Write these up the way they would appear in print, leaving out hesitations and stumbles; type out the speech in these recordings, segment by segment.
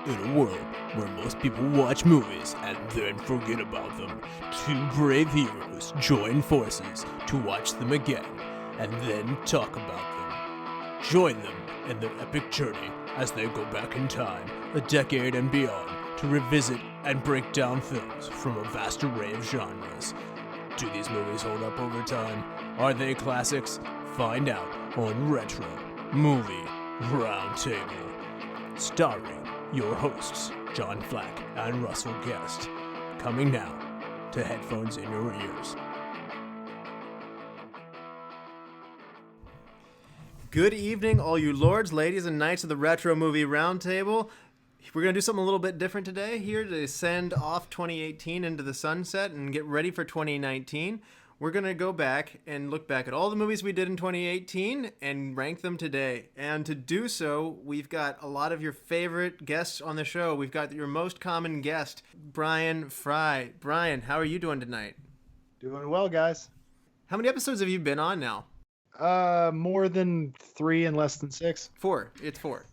In a world where most people watch movies and then forget about them, two brave heroes join forces to watch them again and then talk about them. Join them in their epic journey as they go back in time, a decade and beyond, to revisit and break down films from a vast array of genres. Do these movies hold up over time? Are they classics? Find out on Retro Movie Roundtable. Starring your hosts, John Flack and Russell Guest. Coming now to headphones in your ears. Good evening, all you lords, ladies, and knights of the Retro Movie Roundtable. We're going to do something a little bit different today here to send off 2018 into the sunset and get ready for 2019. We're going to go back and look back at all the movies we did in 2018 and rank them today. And to do so, we've got a lot of your favorite guests on the show. We've got your most common guest, Bryan Frye. Bryan, how are you doing tonight? Doing well, guys. How many episodes have you been on now? More than 3 and less than 6. 4. It's 4.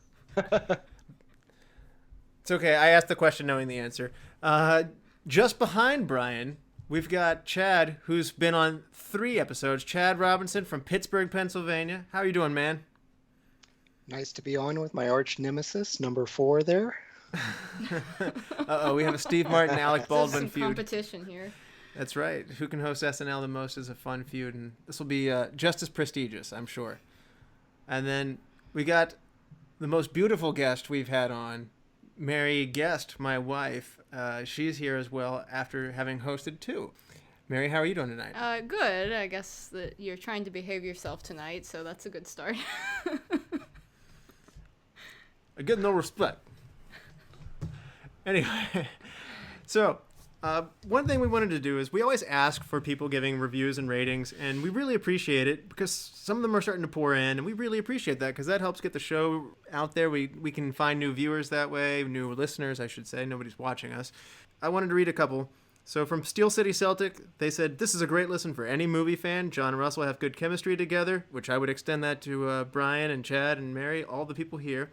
It's okay. I asked the question knowing the answer. Just behind Bryan, we've got Chad, who's been on 3 episodes. Chad Robinson from Pittsburgh, Pennsylvania. How are you doing, man? Nice to be on with my arch nemesis, number 4 there. Uh-oh, we have a Steve Martin, Alec Baldwin some feud. Competition here. That's right. Who can host SNL the most is a fun feud, and this will be just as prestigious, I'm sure. And then we got the most beautiful guest we've had on, Mary Guest, my wife. She's here as well after having hosted 2. Mary, how are you doing tonight? Good. I guess that you're trying to behave yourself tonight, so that's a good start. I get no respect. Anyway, so one thing we wanted to do is we always ask for people giving reviews and ratings, and we really appreciate it because some of them are starting to pour in, and we really appreciate that because that helps get the show out there. We can find new viewers that way, new listeners, I should say. Nobody's watching us. I wanted to read a couple. So from Steel City Celtic, they said, "This is a great listen for any movie fan. John and Russell have good chemistry together," which I would extend that to Bryan and Chad and Mary, all the people here.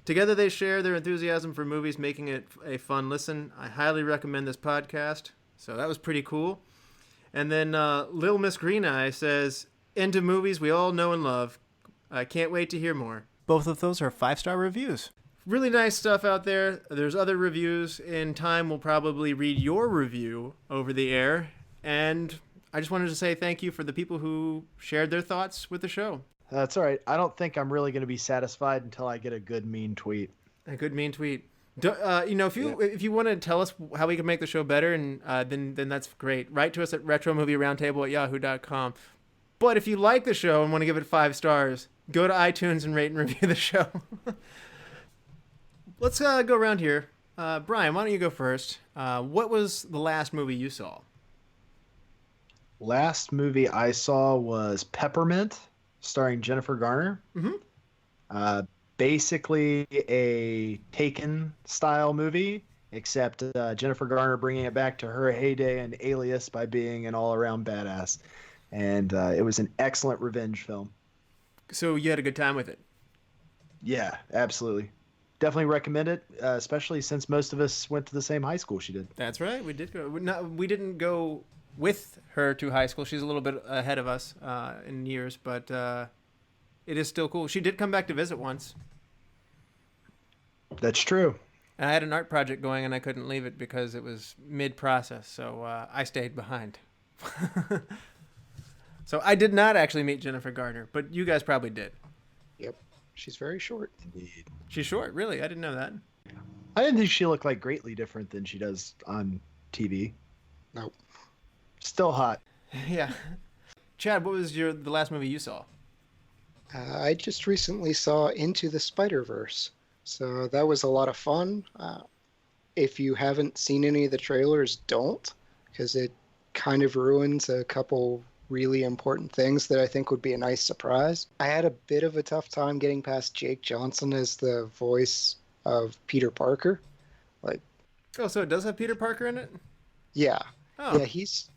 "Together they share their enthusiasm for movies, making it a fun listen. I highly recommend this podcast." So that was pretty cool. And then Lil Miss Green Eye says, "Into movies we all know and love. I can't wait to hear more." Both of those are 5-star reviews. Really nice stuff out there. There's other reviews. In time, we'll probably read your review over the air. And I just wanted to say thank you for the people who shared their thoughts with the show. That's all right. I don't think I'm really going to be satisfied until I get a good mean tweet. A good mean tweet. If you want to tell us how we can make the show better, and then that's great. Write to us at retromovieroundtable@yahoo.com. But if you like the show and want to give it 5 stars, go to iTunes and rate and review the show. Let's go around here. Bryan, why don't you go first? What was the last movie you saw? Last movie I saw was Peppermint, starring Jennifer Garner. Mm-hmm. Basically a Taken-style movie, except Jennifer Garner bringing it back to her heyday and Alias by being an all-around badass. And it was an excellent revenge film. So you had a good time with it? Yeah, absolutely. Definitely recommend it, especially since most of us went to the same high school she did. That's right. We did go. We didn't go with her to high school. She's a little bit ahead of us in years, but it is still cool. She did come back to visit once. That's true. And I had an art project going, and I couldn't leave it because it was mid-process, so I stayed behind. So I did not actually meet Jennifer Garner, but you guys probably did. Yep. She's very short. Indeed. She's short, really? I didn't know that. I didn't think she looked like greatly different than she does on TV. Nope. Still hot. Yeah. Chad, what was the last movie you saw? I just recently saw Into the Spider-Verse, so that was a lot of fun. If you haven't seen any of the trailers, don't, because it kind of ruins a couple really important things that I think would be a nice surprise. I had a bit of a tough time getting past Jake Johnson as the voice of Peter Parker. Oh, so it does have Peter Parker in it? Yeah. Oh. Yeah, he's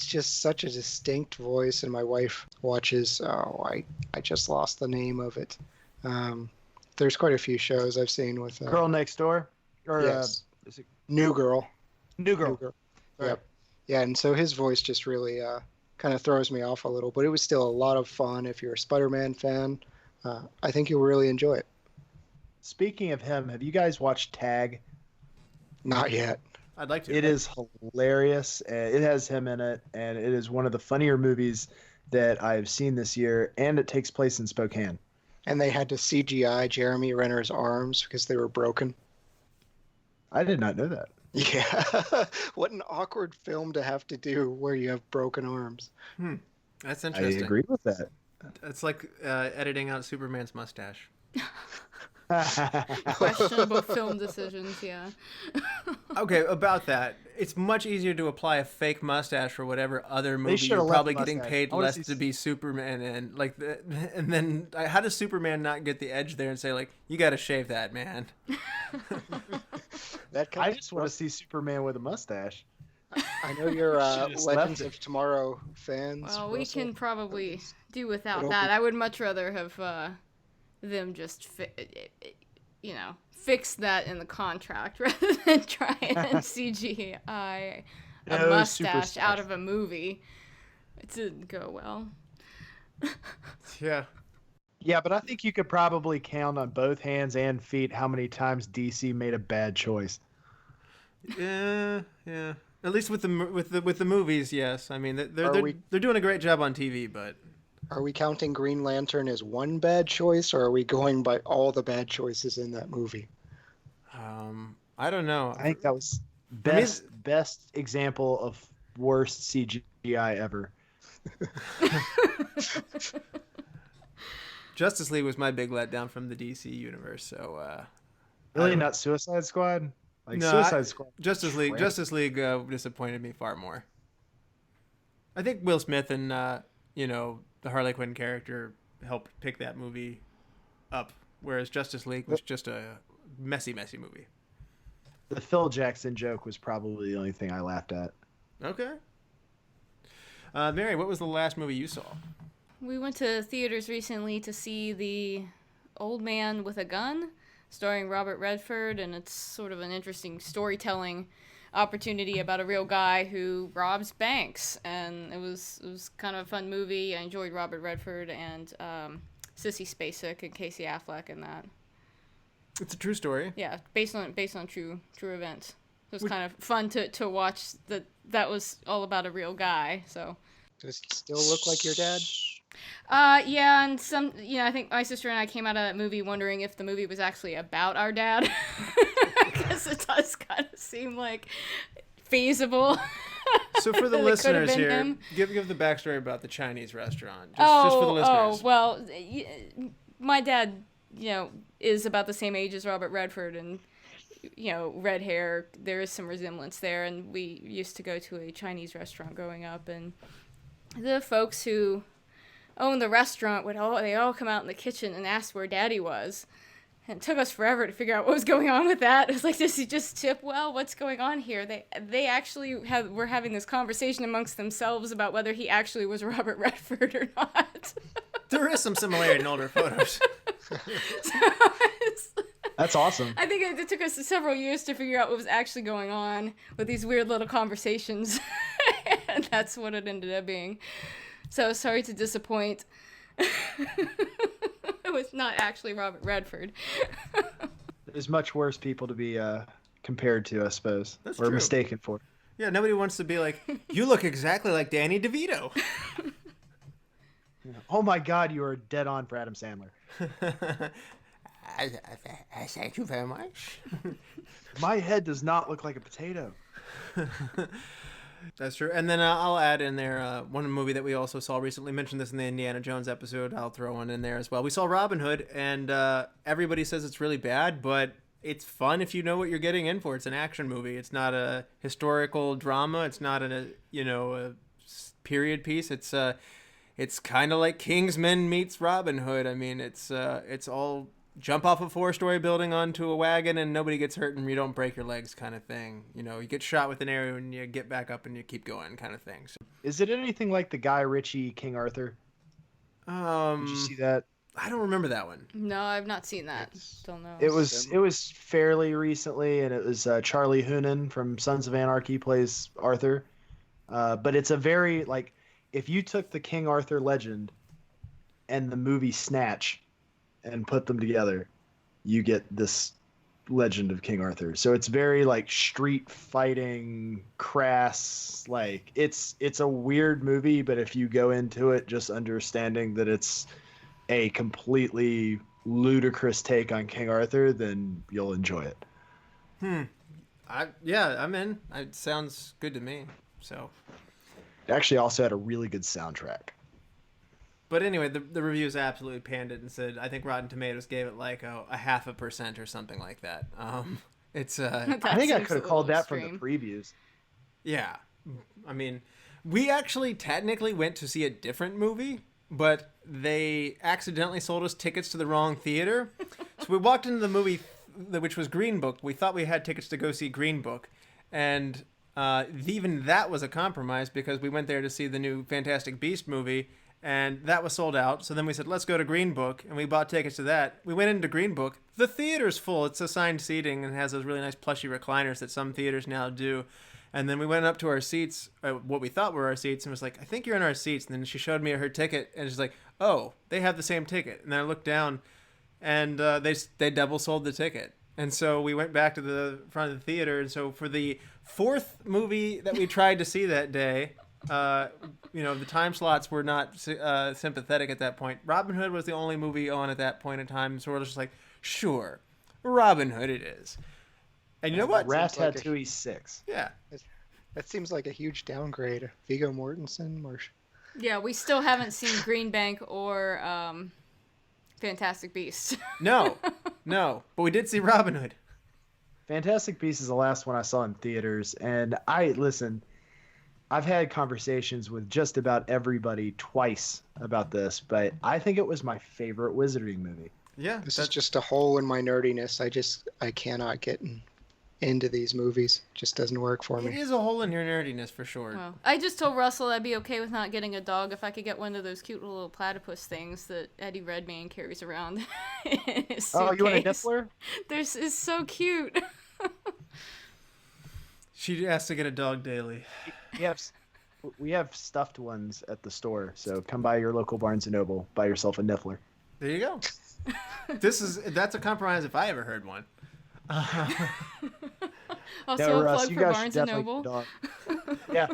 just such a distinct voice, and my wife watches, I just lost the name of it. There's quite a few shows I've seen with Girl Next Door, or yes, is it New Girl. New Girl? Right. Yep. Yeah, and so his voice just really kind of throws me off a little, but it was still a lot of fun. If you're a Spider-Man fan, I think you'll really enjoy it. Speaking of him, have you guys watched Tag? Not yet. I'd like to. It is hilarious. It has him in it, and it is one of the funnier movies that I've seen this year, and it takes place in Spokane. And they had to CGI Jeremy Renner's arms because they were broken. I did not know that. Yeah. What an awkward film to have to do where you have broken arms. That's I interesting. agree with that. It's like editing out Superman's mustache. Questionable film decisions, yeah. Okay, about that, it's much easier to apply a fake mustache for whatever other movie should've you're left probably the getting mustache. paid I wanna less see to be Superman, and and then how does Superman not get the edge there and say like, you got to shave that, man? I just want to see Superman with a mustache. I know you're Should've just Legends left of Tomorrow fans. Well, we Russell. can probably do without It'll that. be- I would much rather have them just, fix that in the contract rather than try and CGI a No mustache superstars. out of a movie. It didn't go well. Yeah. Yeah, but I think you could probably count on both hands and feet how many times DC made a bad choice. Yeah. At least with the movies, yes. I mean, they're doing a great job on TV, but Are we counting Green Lantern as one bad choice, or are we going by all the bad choices in that movie? I don't know. I think that was For me, best example of worst CGI ever. Justice League was my big letdown from the DC universe. So Really, not Suicide Squad? Like No, Suicide Squad. Justice League. Crap. Justice League disappointed me far more. I think Will Smith and the Harley Quinn character helped pick that movie up, whereas Justice League was just a messy movie. The Phil Jackson joke was probably the only thing I laughed at. Okay. Mary, what was the last movie you saw? We went to theaters recently to see The Old Man with a Gun, starring Robert Redford, and it's sort of an interesting storytelling opportunity about a real guy who robs banks, and it was kind of a fun movie. I enjoyed Robert Redford and Sissy Spacek and Casey Affleck in that. It's a true story. Yeah, based on true events. It was kind of fun to watch that was all about a real guy. So. Does he still look like your dad? Yeah, and I think my sister and I came out of that movie wondering if the movie was actually about our dad. Because it does kind of seem like feasible. So for the that it could have listeners been here, him. give the backstory about the Chinese restaurant. Just for the listeners. Well, my dad, is about the same age as Robert Redford, and red hair. There is some resemblance there, and we used to go to a Chinese restaurant growing up, and the folks who owned the restaurant they all come out in the kitchen and ask where Daddy was. And it took us forever to figure out what was going on with that. It was like, does he just tip well? What's going on here? They actually were having this conversation amongst themselves about whether he actually was Robert Redford or not. There is some similarity in older photos. That's awesome. I think it took us several years to figure out what was actually going on with these weird little conversations. And that's what it ended up being. So sorry to disappoint. It was not actually Robert Redford. There's much worse people to be compared to, I suppose. That's or true. mistaken for. Yeah, nobody wants to be like, you look exactly like Danny DeVito. Oh my God, you are dead on for Adam Sandler. I thank you very much. My head does not look like a potato. That's true. And then I'll add in there one movie that we also saw recently. Mentioned this in the Indiana Jones episode. I'll throw one in there as well. We saw Robin Hood, and everybody says it's really bad, but it's fun if you know what you're getting in for. It's an action movie. It's not a historical drama. It's not a period piece. It's kind of like Kingsman meets Robin Hood. I mean, it's all jump off a 4-story building onto a wagon and nobody gets hurt and you don't break your legs kind of thing. You get shot with an arrow and you get back up and you keep going kind of thing. So, Is it anything like the Guy Ritchie King Arthur? Did you see that? I don't remember that one. No, I've not seen that. Don't know. It was fairly recently, and it was Charlie Hunnam from Sons of Anarchy plays Arthur. But it's a very, like, if you took the King Arthur legend and the movie Snatch and put them together, you get this legend of King Arthur. So it's very like street fighting, crass, like it's a weird movie, but if you go into it just understanding that it's a completely ludicrous take on King Arthur, then you'll enjoy it. I'm in. It sounds good to me. So It actually also had a really good soundtrack. but anyway, the reviews absolutely panned it and said I think Rotten Tomatoes gave it like a 0.5% or something like that. It's I think I could have called that from the previews. Yeah. I mean, we actually technically went to see a different movie, but they accidentally sold us tickets to the wrong theater. So we walked into the movie, which was Green Book. We thought we had tickets to go see Green Book. And even that was a compromise because we went there to see the new Fantastic Beast movie, and that was sold out. So then we said, let's go to Green Book, and we bought tickets to that. We went into Green Book. The theater's full. It's assigned seating and has those really nice plushy recliners that some theaters now do. And then we went up to our seats, what we thought were our seats, and was like, I think you're in our seats. And then she showed me her ticket, and she's like, oh, they have the same ticket. And then I looked down, and they double sold the ticket. And so we went back to the front of the theater. And so for the fourth movie that we tried to see that day, the time slots were not sympathetic at that point. Robin Hood was the only movie on at that point in time. So we're just like, sure, Robin Hood it is. And you know what? Ratatouille 6. Yeah. That seems like a huge downgrade. Viggo Mortensen, Yeah, we still haven't seen Green Bank or Fantastic Beasts. No. But we did see Robin Hood. Fantastic Beasts is the last one I saw in theaters, and I've had conversations with just about everybody twice about this, but I think it was my favorite Wizarding movie. Yeah. This is just a hole in my nerdiness. I cannot get into these movies. It just doesn't work for me. It is a hole in your nerdiness for sure. Well, I just told Russell I'd be okay with not getting a dog if I could get one of those cute little platypus things that Eddie Redmayne carries around in his suitcase. Oh, you want a Niffler? This is so cute. She has to get a dog daily. We have stuffed ones at the store, so come by your local Barnes & Noble, buy yourself a Niffler. There you go. That's a compromise if I ever heard one. Also a plug for Barnes & Noble. Yeah,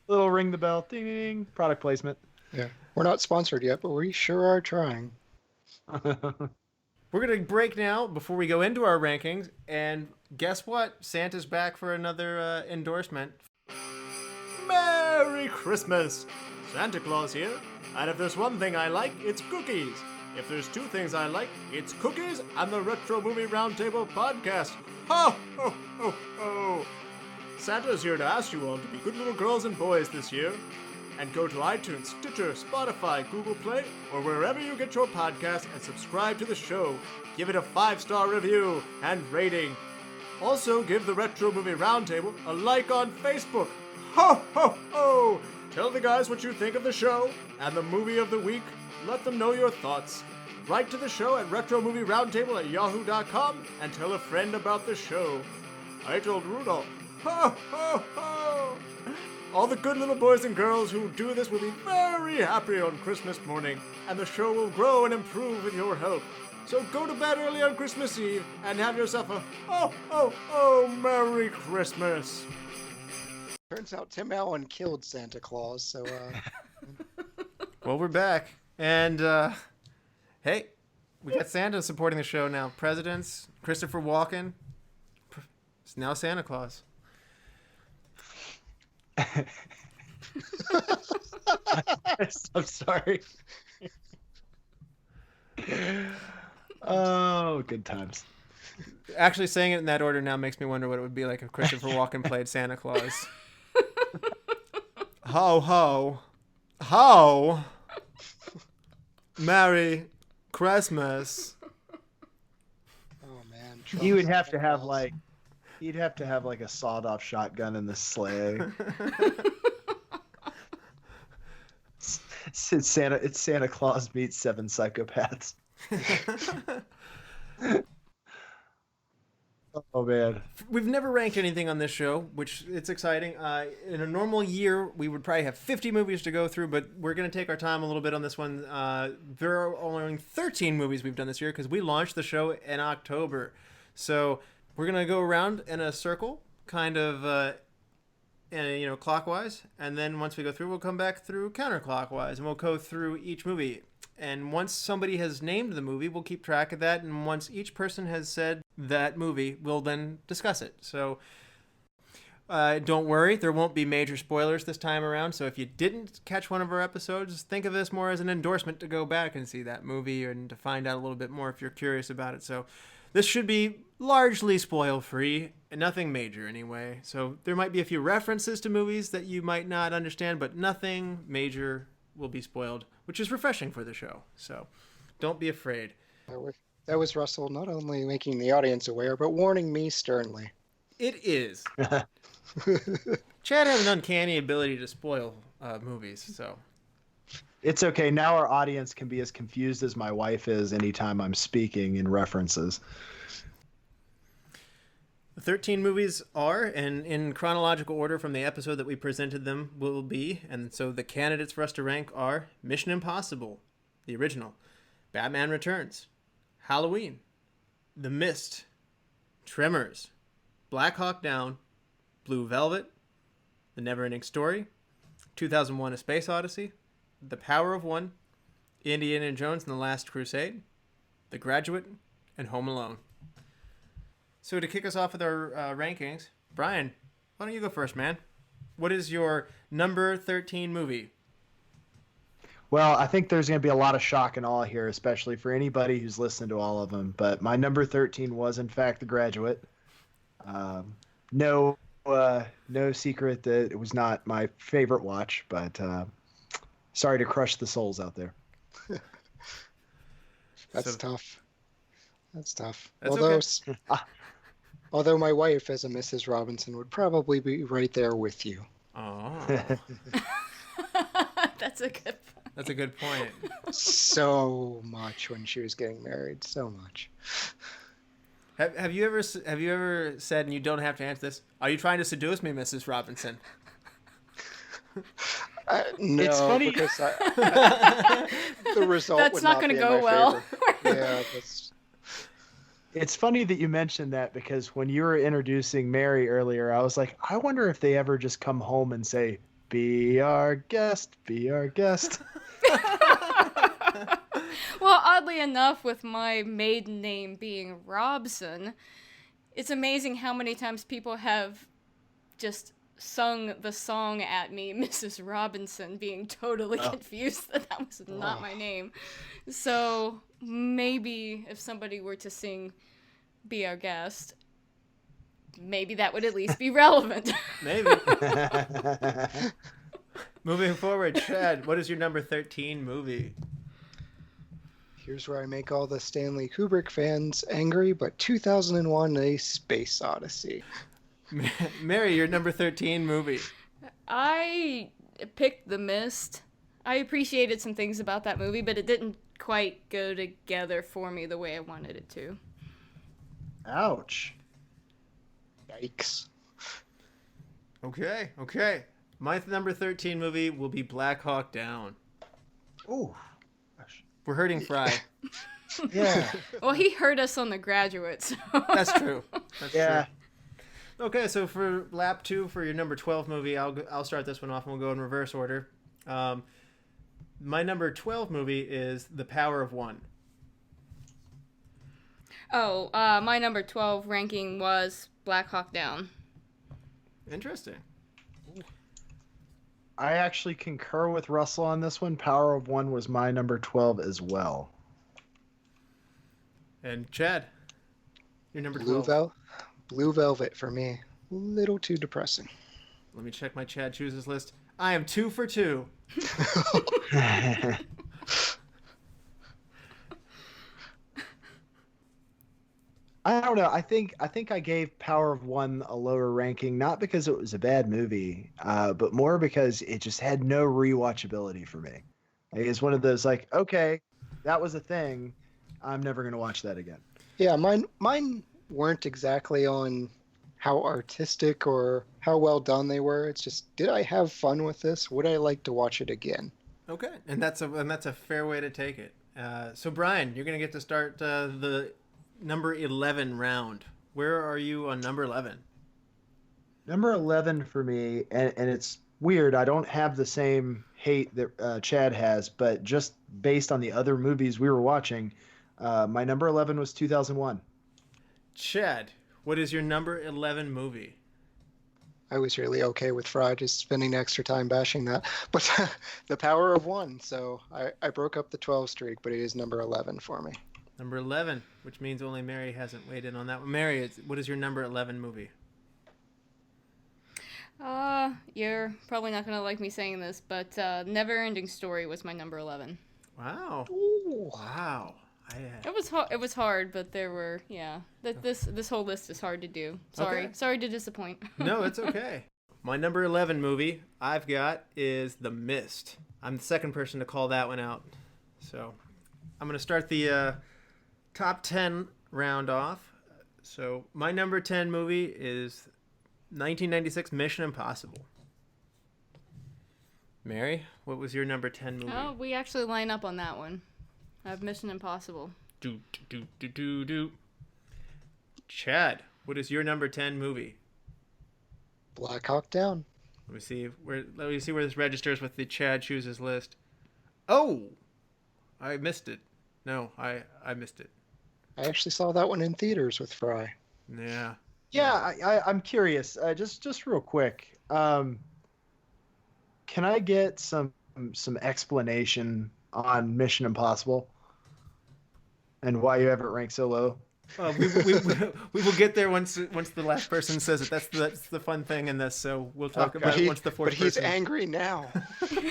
little ring the bell, ding, ding, ding, product placement. Yeah, we're not sponsored yet, but we sure are trying. We're going to break now before we go into our rankings, and guess what? Santa's back for another endorsement. Merry Christmas! Santa Claus here, and if there's one thing I like, it's cookies. If there's two things I like, it's cookies and the Retro Movie Roundtable podcast. Ho, ho, ho, ho! Santa's here to ask you all to be good little girls and boys this year. And go to iTunes, Stitcher, Spotify, Google Play, or wherever you get your podcast and subscribe to the show. Give it a 5-star review and rating. Also, give the Retro Movie Roundtable a like on Facebook. Ho, ho, ho! Tell the guys what you think of the show and the movie of the week. Let them know your thoughts. Write to the show at retromovieroundtable@yahoo.com and tell a friend about the show. I told Rudolph. Ho, ho, ho! All the good little boys and girls who do this will be very happy on Christmas morning, and the show will grow and improve with your help. So go to bed early on Christmas Eve and have yourself a Merry Christmas. Turns out Tim Allen killed Santa Claus, so Well, we're back. And, hey, we got Santa supporting the show now. Presidents, Christopher Walken. It's now Santa Claus. I'm sorry. Oh, good times. Actually, saying it in that order now makes me wonder what it would be like if Christopher Walken played Santa Claus. Ho, ho. Ho. Merry Christmas. oh man, He would have to have he'd have to have like a sawed-off shotgun in the sleigh. It's Santa Claus meets seven psychopaths. Oh man. We've never ranked anything on this show, which it's exciting. In a normal year, we would probably have 50 movies to go through, but we're going to take our time a little bit on this one. There are only 13 movies we've done this year because we launched the show in October. So we're going to go around in a circle, kind of clockwise, and then once we go through, we'll come back through counterclockwise, and we'll go through each movie. And once somebody has named the movie, we'll keep track of that. And once each person has said that movie, we'll then discuss it. So don't worry, there won't be major spoilers this time around. So if you didn't catch one of our episodes, think of this more as an endorsement to go back and see that movie and to find out a little bit more if you're curious about it. So this should be largely spoil-free, and nothing major anyway. So there might be a few references to movies that you might not understand, but nothing major will be spoiled, which is refreshing for the show. So don't be afraid. That was Russell not only making the audience aware, but warning me sternly. It is. Chad has an uncanny ability to spoil movies, so. It's okay. Now our audience can be as confused as my wife is anytime I'm speaking in references. The 13 movies are, and in chronological order from the episode that we presented them will be, and so the candidates for us to rank are Mission Impossible, the original, Batman Returns, Halloween, The Mist, Tremors, Black Hawk Down, Blue Velvet, The Neverending Story, 2001: A Space Odyssey, The Power of One, Indiana Jones and the Last Crusade, The Graduate, and Home Alone. So to kick us off with our rankings, Brian, why don't you go first, man? What is your number 13 movie? Well, I think there's going to be a lot of shock and awe here, especially for anybody who's listened to all of them. But my number 13 was, in fact, The Graduate. No secret that it was not my favorite watch, but sorry to crush the souls out there. That's tough. That's tough. That's Although my wife, as a Mrs. Robinson, would probably be right there with you. Oh. That's a good point. That's a good point. So much when she was getting married. So much. Have you ever said, and you don't have to answer this, are you trying to seduce me, Mrs. Robinson? No, It's funny. because the result That's would not not gonna be go in my well. favor. Yeah, that's... It's funny that you mentioned that because when you were introducing Mary earlier, I was like, I wonder if they ever just come home and say, be our guest, be our guest. Well, oddly enough, with my maiden name being Robson, it's amazing how many times people have just sung the song at me, Mrs. Robinson, being totally confused that that was not my name. So maybe if somebody were to sing Be Our Guest, maybe that would at least be relevant. Maybe. Moving forward, Chad, what is your number 13 movie? Here's where I make all the Stanley Kubrick fans angry, but 2001: A Space Odyssey. Mary, your number 13 movie. I picked The Mist. I appreciated some things about that movie, but it didn't quite go together for me the way I wanted it to. Ouch. Yikes. Okay. My number 13 movie will be Black Hawk Down. Ooh. We're hurting Frye. Yeah. Well, he heard us on The Graduate, so... That's true. Yeah. True. Okay, so for lap 2 for your number 12 movie, I'll start this one off and we'll go in reverse order. My number 12 movie is The Power of One. Oh, my number 12 ranking was Black Hawk Down. Interesting. I actually concur with Russell on this one. Power of One was my number 12 as well. And Chad, your number 12. Blue Velvet for me. A little too depressing. Let me check my Chad chooses list. I am 2 for 2. I don't know. I think I gave Power of One a lower ranking, not because it was a bad movie, but more because it just had no rewatchability for me. Like, it's one of those like, okay, that was a thing. I'm never gonna watch that again. Yeah, mine weren't exactly on how artistic or how well done they were. It's just, did I have fun with this? Would I like to watch it again? Okay, and that's a fair way to take it. So Brian, you're gonna get to start the number 11 round. Where are you on number 11? Number 11 for me, and it's weird. I don't have the same hate that Chad has, but just based on the other movies we were watching, my number 11 was 2001. Chad, what is your number 11 movie? I was really okay with Fry just spending extra time bashing that. But The Power of One. So I broke up the 12 streak, but it is number 11 for me. Number 11, which means only Mary hasn't weighed in on that one. Mary, what is your number 11 movie? You're probably not going to like me saying this, but Neverending Story was my number 11. Wow. Ooh. Wow. It was hard, but there were, yeah. This whole list is hard to do. Sorry. Okay. Sorry to disappoint. No, it's okay. My number 11 movie I've got is The Mist. I'm the second person to call that one out. So I'm going to start the top 10 round off. So my number 10 movie is 1996 Mission Impossible. Mary, what was your number 10 movie? Oh, we actually line up on that one. I have Mission Impossible. Do. Chad, what is your number 10 movie? Black Hawk Down. Let me see where this registers with the Chad chooses list. Oh, I missed it. No, I missed it. I actually saw that one in theaters with Fry. Yeah. Yeah, I'm curious. Just real quick. Can I get some explanation on Mission Impossible and why you have it ranked so low? We will get there once the last person says it. That's the fun thing in this. So we'll talk about it once the fourth person. But he's angry now.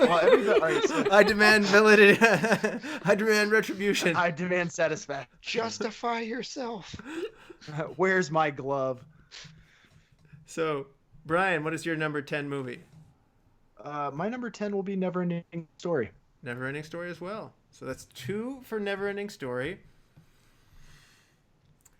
Well, everybody, all right, so I demand validity. I demand retribution. I demand satisfaction. Justify yourself. Where's my glove? So, Brian, what is your number 10 movie? My number 10 will be Neverending Story. Neverending Story as well. So that's 2 for Neverending Story.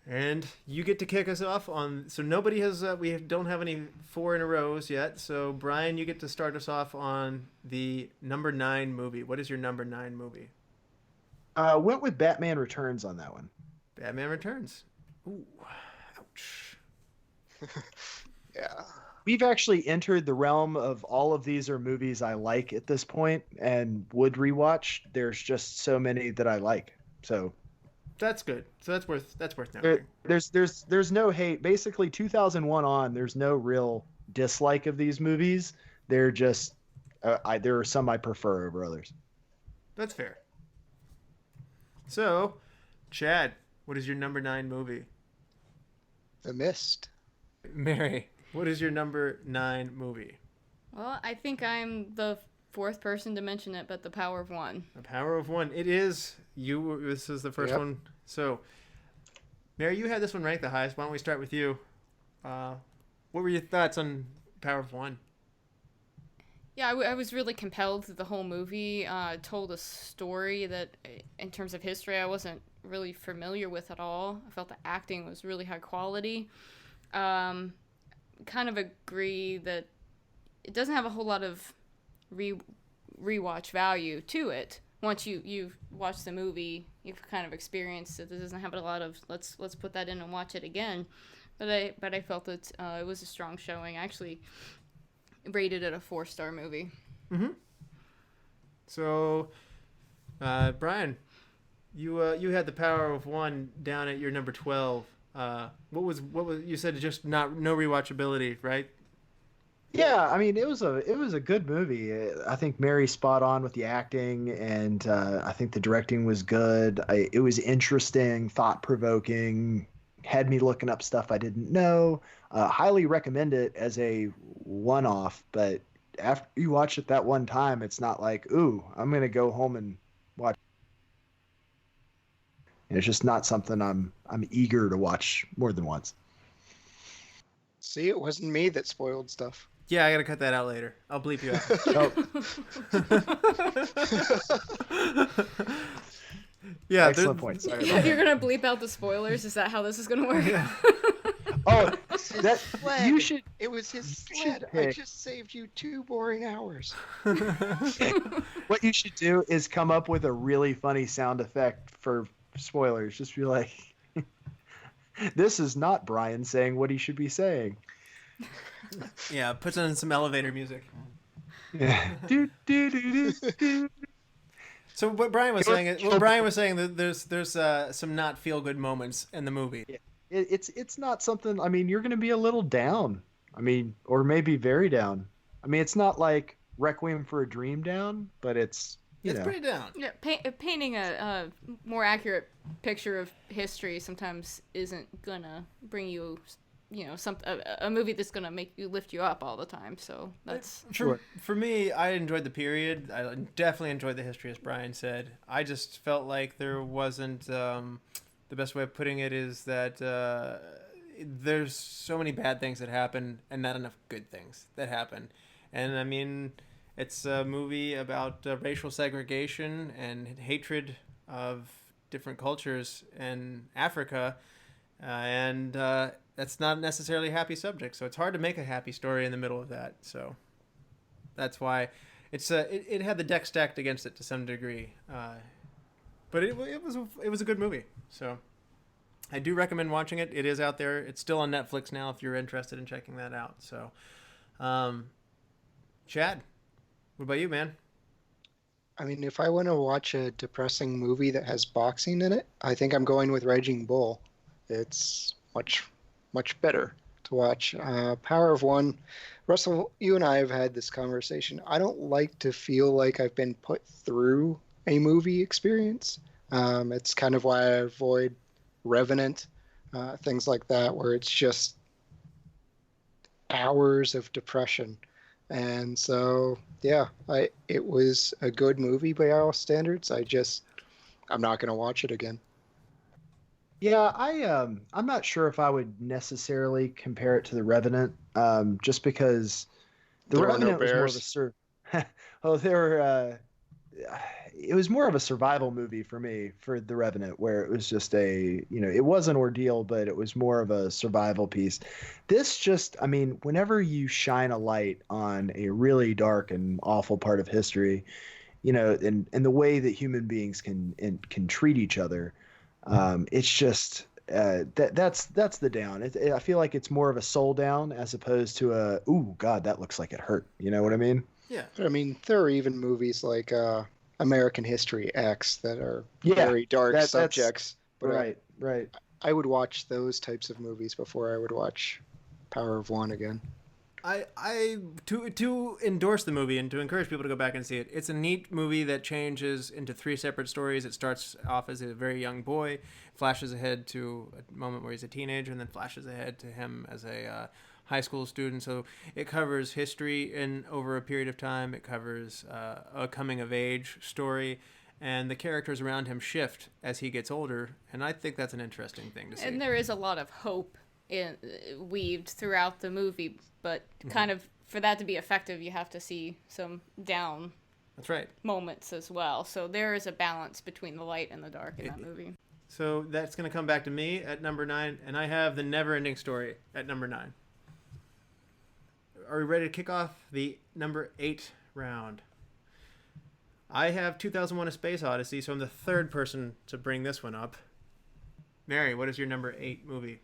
And you get to kick us off on. So nobody has. We don't have any 4 in a rows yet. So Brian, you get to start us off on the number 9 movie. What is your number 9 movie? Went with Batman Returns on that one. Batman Returns. Ooh, ouch. Yeah. We've actually entered the realm of all of these are movies I like at this point and would rewatch. There's just so many that I like. So that's good. So that's worth noting. There's no hate. Basically 2001 on, there's no real dislike of these movies. They're just there are some I prefer over others. That's fair. So, Chad, what is your number 9 movie? The Mist. Mary, what is your number 9 movie? Well, I think I'm the 4th person to mention it, but The Power of One. The Power of One. It is you. This is the first one. So, Mary, you had this one ranked the highest. Why don't we start with you? What were your thoughts on Power of One? Yeah, I was really compelled. The whole movie told a story that, in terms of history, I wasn't really familiar with at all. I felt the acting was really high quality. Kind of agree that it doesn't have a whole lot of rewatch value to it. Once you've watched the movie, you've kind of experienced it. It doesn't have a lot of let's put that in and watch it again. But I felt that it was a strong showing. I actually rated it a 4-star movie. Mm-hmm. So, Brian, you had The Power of One down at your number 12. What was you said? Just no rewatchability, right? Yeah, I mean it was a good movie. I think Mary's spot on with the acting, and I think the directing was good. It was interesting, thought provoking, had me looking up stuff I didn't know. Highly recommend it as a one-off, but after you watch it that one time, it's not like, ooh, I'm gonna go home and watch. It's just not something I'm eager to watch more than once. See, it wasn't me that spoiled stuff. Yeah, I gotta cut that out later. I'll bleep you out. Yeah, Excellent point. Sorry about You're that. gonna bleep out the spoilers. Is that how this is gonna work? Yeah. Oh, It's his that sled. you should. It was his you should sled. I pick- just saved you 2 boring hours. What you should do is come up with a really funny sound effect for spoilers. Just be like, "This is not Brian saying what he should be saying." Yeah, puts on some elevator music. Yeah. Do, do, do, do, do. So what Brian was You'll- saying, you'll- that there's some not feel good moments in the movie. It's not something. I mean, you're going to be a little down. I mean, or maybe very down. I mean, it's not like Requiem for a Dream down, but it's It's pretty down. Yeah, painting a more accurate picture of history sometimes isn't gonna bring you, a movie that's gonna make you lift you up all the time. So that's For me, I enjoyed the period. I definitely enjoyed the history, as Brian said. I just felt like there wasn't. The best way of putting it is that there's so many bad things that happen and not enough good things that happen. And I mean, it's a movie about racial segregation and hatred of different cultures in Africa, and that's not necessarily a happy subject. So it's hard to make a happy story in the middle of that. So that's why it had the deck stacked against it to some degree, but it was a good movie. So I do recommend watching it. It is out there. It's still on Netflix now if you're interested in checking that out. So, Chad, what about you, man? I mean, if I want to watch a depressing movie that has boxing in it, I think I'm going with Raging Bull. It's much, much better to watch. Power of One. Russell, you and I have had this conversation. I don't like to feel like I've been put through a movie experience. It's kind of why I avoid Revenant, things like that, where it's just hours of depression. And so, yeah, it was a good movie by all standards. I'm not going to watch it again. Yeah, I'm not sure if I would necessarily compare it to The Revenant, just because The There are no Revenant was more of bears. it was more of a survival movie for me for The Revenant, where it was just it was an ordeal, but it was more of a survival piece. This just, I mean, whenever you shine a light on a really dark and awful part of history, and the way that human beings can treat each other, it's just that's the down. I feel like it's more of a soul down as opposed to a, ooh, God, that looks like it hurt. You know what I mean? Yeah. I mean, there are even movies like American History X that are Yeah, very dark that's subjects. But right. I would watch those types of movies before I would watch Power of One again. To endorse the movie and to encourage people to go back and see it. It's a neat movie that changes into 3 separate stories. It starts off as a very young boy, flashes ahead to a moment where he's a teenager, and then flashes ahead to him as a high school student. So it covers history over a period of time. It covers a coming of age story, and the characters around him shift as he gets older. And I think that's an interesting thing to see. And there is a lot of hope weaved throughout the movie, but kind of for that to be effective, you have to see some down That's right. moments as well. So there is a balance between the light and the dark in that movie. So that's going to come back to me at number 9, and I have The Never-Ending Story at number 9. Are we ready to kick off the number 8 round? I have 2001: A Space Odyssey, so I'm the third person to bring this one up. Mary, what is your number 8 movie?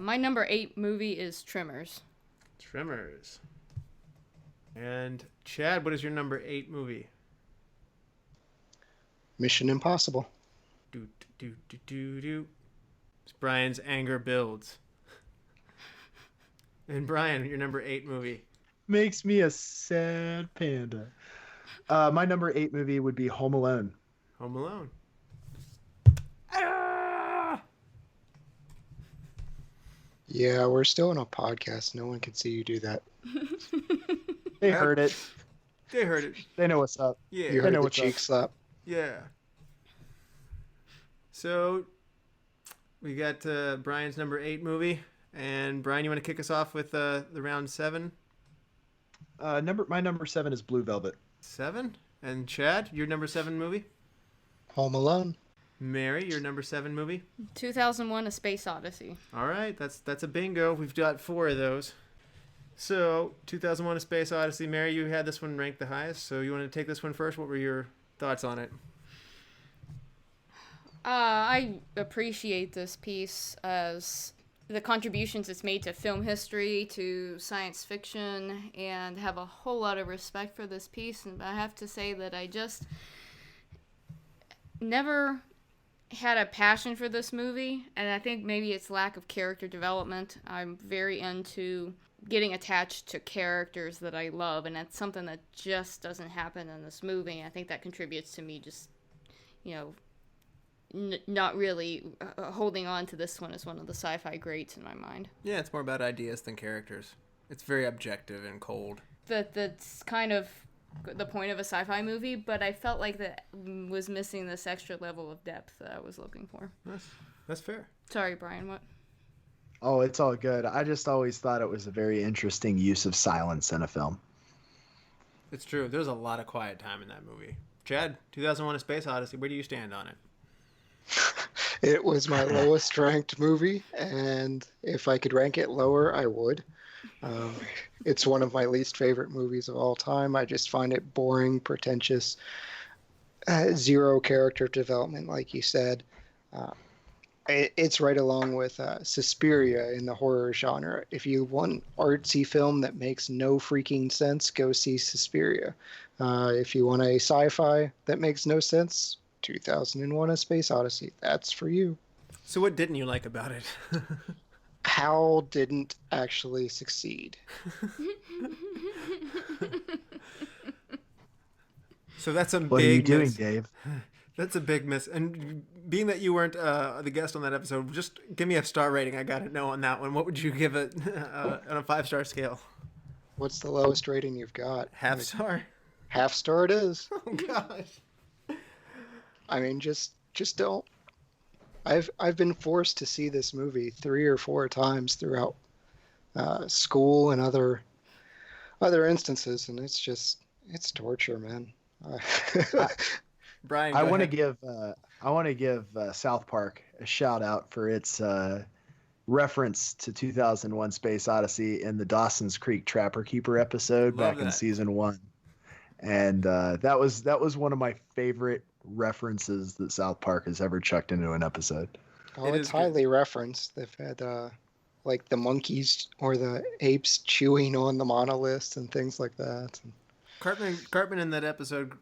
My number 8 movie is Tremors. Tremors. And Chad, what is your number 8 movie? Mission Impossible. Do. It's Brian's Anger Builds. And Brian, your number 8 movie. Makes me a sad panda. My number 8 movie would be Home Alone. Home Alone. Yeah, we're still in a podcast. No one can see you do that. They heard it. They heard it. They know what's up. Yeah. You I heard know the what's cheek up. slap. Yeah. So we got Brian's number 8 movie, And Brian, you want to kick us off with the round 7? My number 7 is Blue Velvet. 7? And Chad, your number 7 movie? Home Alone. Mary, your number 7 movie? 2001: A Space Odyssey. All right, that's a bingo. We've got 4 of those. So, 2001: A Space Odyssey. Mary, you had this one ranked the highest, so you want to take this one first? What were your thoughts on it? I appreciate this piece as the contributions it's made to film history, to science fiction, and have a whole lot of respect for this piece. And I have to say that I just never had a passion for this movie, and I think maybe it's lack of character development. I'm very into getting attached to characters that I love, and that's something that just doesn't happen in this movie. I think that contributes to me just, not really holding on to this one as one of the sci-fi greats in my mind. Yeah, it's more about ideas than characters. It's very objective and cold. That's kind of the point of a sci-fi movie, but I felt like that was missing this extra level of depth that I was looking for. That's fair. Sorry, Brian, what? Oh, it's all good. I just always thought it was a very interesting use of silence in a film. It's true. There's a lot of quiet time in that movie. Chad, 2001: A Space Odyssey, where do you stand on it? It was my lowest ranked movie, and if I could rank it lower, I would. It's one of my least favorite movies of all time. I just find it boring, pretentious, zero character development, like you said. It's right along with Suspiria in the horror genre. If you want an artsy film that makes no freaking sense, go see Suspiria. If you want a sci-fi that makes no sense, 2001: A Space Odyssey. That's for you. So what didn't you like about it? Hal didn't actually succeed. So that's a What are you big doing, miss. Dave? That's a big miss. And being that you weren't the guest on that episode, just give me a star rating. I got to know on that one. What would you give it on a 5-star scale? What's the lowest rating you've got? Half star? Half star it is. Oh, gosh. I mean, just don't. I've been forced to see this movie 3 or 4 times throughout school and other instances, and it's torture, man. Brian, I want to give South Park a shout out for its reference to 2001: Space Odyssey in the Dawson's Creek Trapper Keeper episode back in season 1, and that was one of my favorite references that South Park has ever chucked into an episode. Oh, it's highly referenced. They've had like the monkeys or the apes chewing on the monoliths and things like that. Cartman in that episode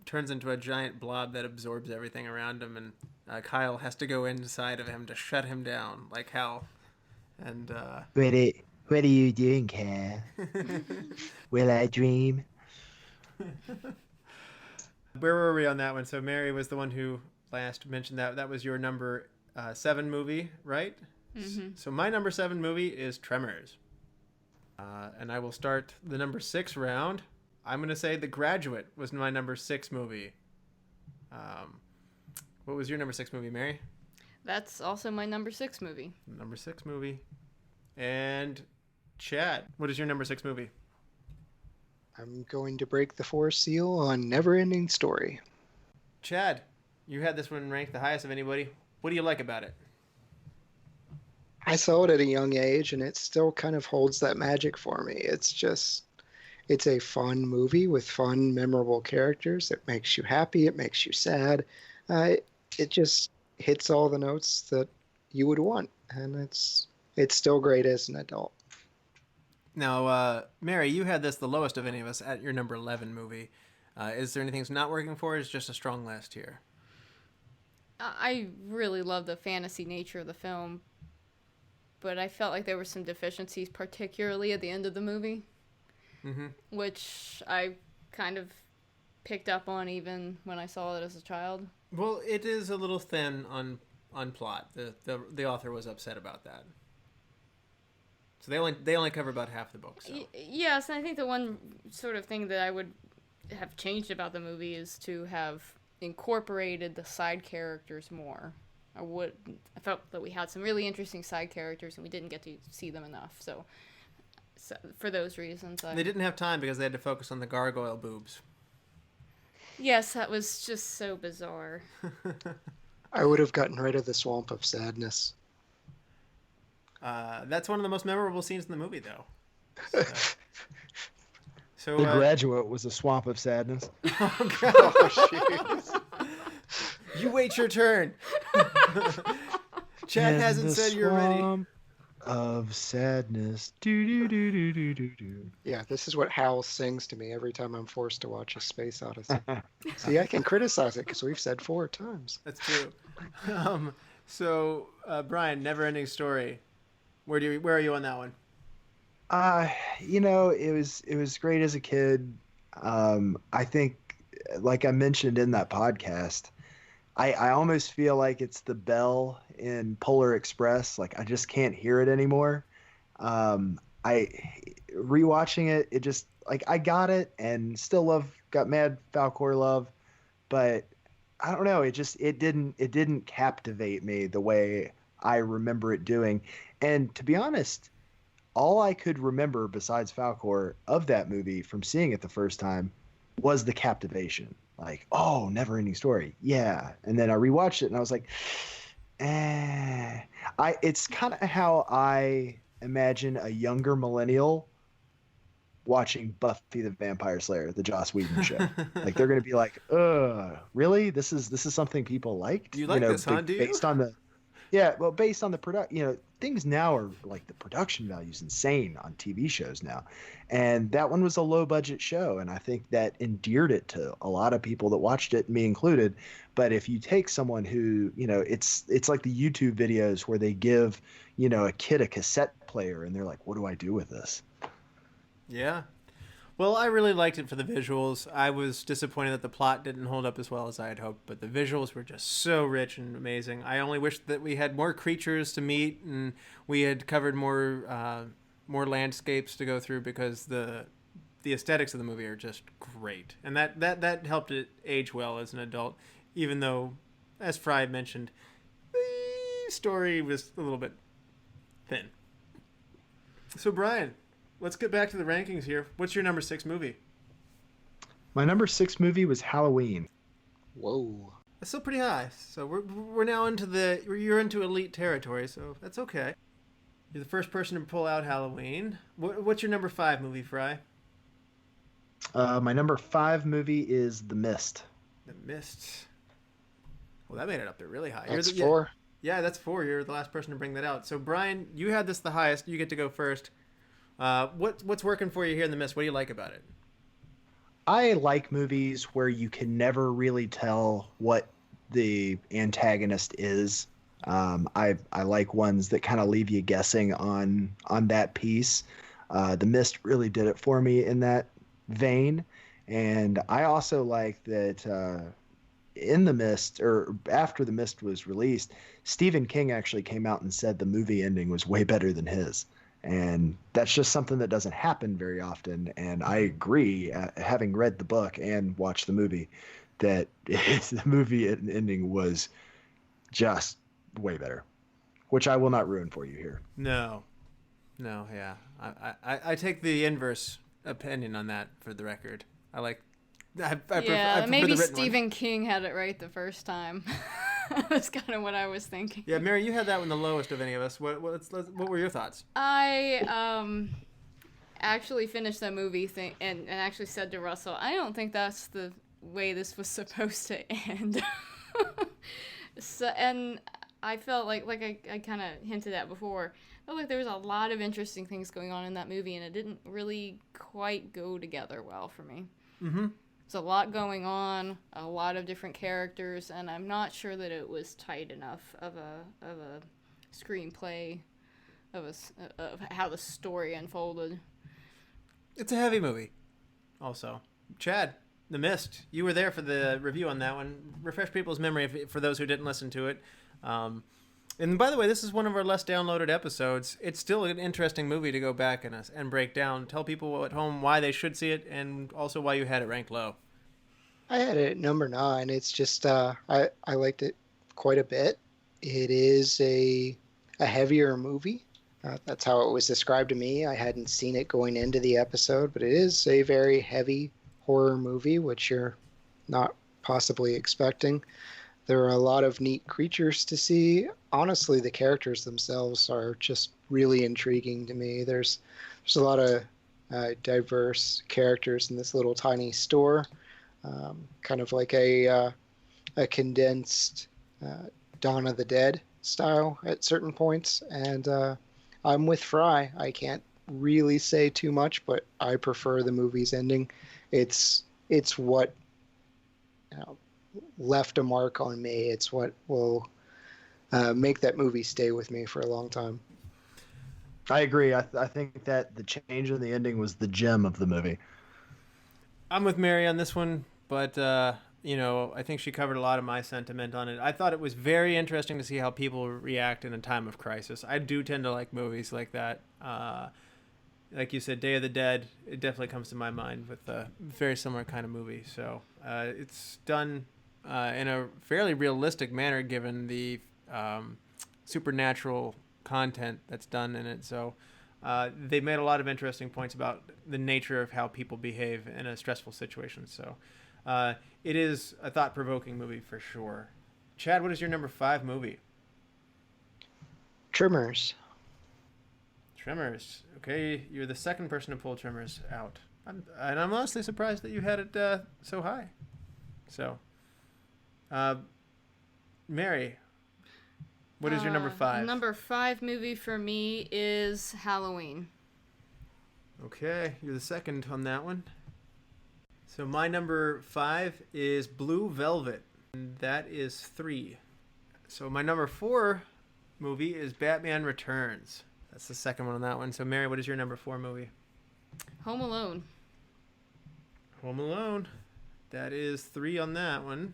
turns into a giant blob that absorbs everything around him, and Kyle has to go inside of him to shut him down, like Hal. And What are you doing, Cal? Will I dream? Where were we on that one? So Mary was the one who last mentioned that. That was your number 7 movie, right? Mm-hmm. So my number 7 movie is Tremors. And I will start the number 6 round. I'm going to say The Graduate was my number 6 movie. What was your number 6 movie, Mary? That's also my number 6 movie. Number 6 movie. And Chad, what is your number 6 movie? I'm going to break the 4th seal on Neverending Story. Chad, you had this one ranked the highest of anybody. What do you like about it? I saw it at a young age, and it still kind of holds that magic for me. It's a fun movie with fun, memorable characters. It makes you happy. It makes you sad. It just hits all the notes that you would want, and it's still great as an adult. Now, Mary, you had this the lowest of any of us at your number 11 movie. Is there anything that's not working for it? It's just a strong list here. I really love the fantasy nature of the film, but I felt like there were some deficiencies, particularly at the end of the movie, which I kind of picked up on even when I saw it as a child. Well, it is a little thin on plot. The author was upset about that. So they only cover about half the book. So. Yes, and I think the one sort of thing that I would have changed about the movie is to have incorporated the side characters more. I felt that we had some really interesting side characters and we didn't get to see them enough. So for those reasons, they didn't have time because they had to focus on the gargoyle boobs. Yes, that was just so bizarre. I would have gotten rid of the Swamp of Sadness. That's one of the most memorable scenes in the movie, though. So The Graduate was a swamp of sadness. Oh, God. Oh, jeez. You wait your turn. Chad hasn't said you're ready. Of sadness. Do do do do do do do. Yeah, this is what Hal sings to me every time I'm forced to watch A Space Odyssey. See, I can criticize it because we've said 4 times. That's true. So, Bryan, Neverending Story. Where are you on that one? It was great as a kid. I think, like I mentioned in that podcast, I almost feel like it's the bell in Polar Express. Like I just can't hear it anymore. Rewatching it just like I got it and still got mad Falcor love, but I don't know. It didn't captivate me the way I remember it doing. And to be honest, all I could remember besides Falcor of that movie from seeing it the first time was the captivation. Like, oh, Neverending Story. Yeah. And then I rewatched it and I was like, it's kind of how I imagine a younger millennial watching Buffy the Vampire Slayer, the Joss Whedon show. Like they're going to be like, really? This is something people liked? You like this, huh? Do you? Based on the product, things now are like the production value is insane on TV shows now. And that one was a low budget show. And I think that endeared it to a lot of people that watched it, me included. But if you take someone who, it's like the YouTube videos where they give, a kid a cassette player and they're like, what do I do with this? Yeah. Well, I really liked it for the visuals. I was disappointed that the plot didn't hold up as well as I had hoped, but the visuals were just so rich and amazing. I only wish that we had more creatures to meet and we had covered more landscapes to go through because the aesthetics of the movie are just great. And that helped it age well as an adult, even though, as Frye mentioned, the story was a little bit thin. So, Bryan, let's get back to the rankings here. What's your number 6 movie? My number 6 movie was Halloween. Whoa. That's still pretty high. So we're now you're into elite territory, so that's okay. You're the first person to pull out Halloween. What's your number 5 movie, Frye? My number 5 movie is The Mist. The Mist. Well, that made it up there really high. That's 4. Yeah, that's 4. You're the last person to bring that out. So, Bryan, you had this the highest. You get to go first. What's working for you here in The Mist? What do you like about it? I like movies where you can never really tell what the antagonist is. I like ones that kind of leave you guessing on that piece. The Mist really did it for me in that vein. And I also like that in The Mist, or after The Mist was released, Stephen King actually came out and said the movie ending was way better than his. And that's just something that doesn't happen very often. And I agree, having read the book and watched the movie, that the movie ending was just way better, which I will not ruin for you here. No, yeah. I take the inverse opinion on that for the record. I prefer maybe the written Stephen King had it right the first time. That's kind of what I was thinking. Yeah, Mary, you had that one the lowest of any of us. What were your thoughts? I actually finished that movie thing and actually said to Russell, I don't think that's the way this was supposed to end. And I felt like I kind of hinted at before, I felt like there was a lot of interesting things going on in that movie, and it didn't really quite go together well for me. Mm-hmm. There's a lot going on, a lot of different characters, and I'm not sure that it was tight enough of a screenplay of how the story unfolded. It's a heavy movie. Also, Chad, The Mist. You were there for the review on that one. Refresh people's memory for those who didn't listen to it. And by the way, this is one of our less downloaded episodes. It's still an interesting movie to go back and break down. Tell people at home why they should see it, and also why you had it ranked low. I had it at number 9. It's just I liked it quite a bit, It is a heavier movie. That's how it was described to me. I hadn't seen it going into the episode, but it is a very heavy horror movie, which you're not possibly expecting. There are a lot of neat creatures to see. Honestly, the characters themselves are just really intriguing to me. There's a lot of diverse characters in this little tiny store, kind of like a condensed Dawn of the Dead style at certain points. And I'm with Fry. I can't really say too much, but I prefer the movie's ending. It's what left a mark on me. It's what will make that movie stay with me for a long time. I agree. I think that the change in the ending was the gem of the movie. I'm with Mary on this one, but I think she covered a lot of my sentiment on it. I thought it was very interesting to see how people react in a time of crisis. I do tend to like movies like that. Like you said, Day of the Dead, it definitely comes to my mind with a very similar kind of movie. So it's done in a fairly realistic manner given the supernatural content that's done in it. So they made a lot of interesting points about the nature of how people behave in a stressful situation. So it is a thought-provoking movie for sure. Chad, what is your number 5 movie? Tremors. Tremors. Okay, you're the second person to pull Tremors out. I'm honestly surprised that you had it so high. So, Mary, what is your number 5? Number 5 movie for me is Halloween. Okay, you're the second on that one. So my number 5 is Blue Velvet, and that is 3. So my number 4 movie is Batman Returns. That's the second one on that one. So Mary, what is your number 4 movie? Home Alone. Home Alone. That is 3 on that one.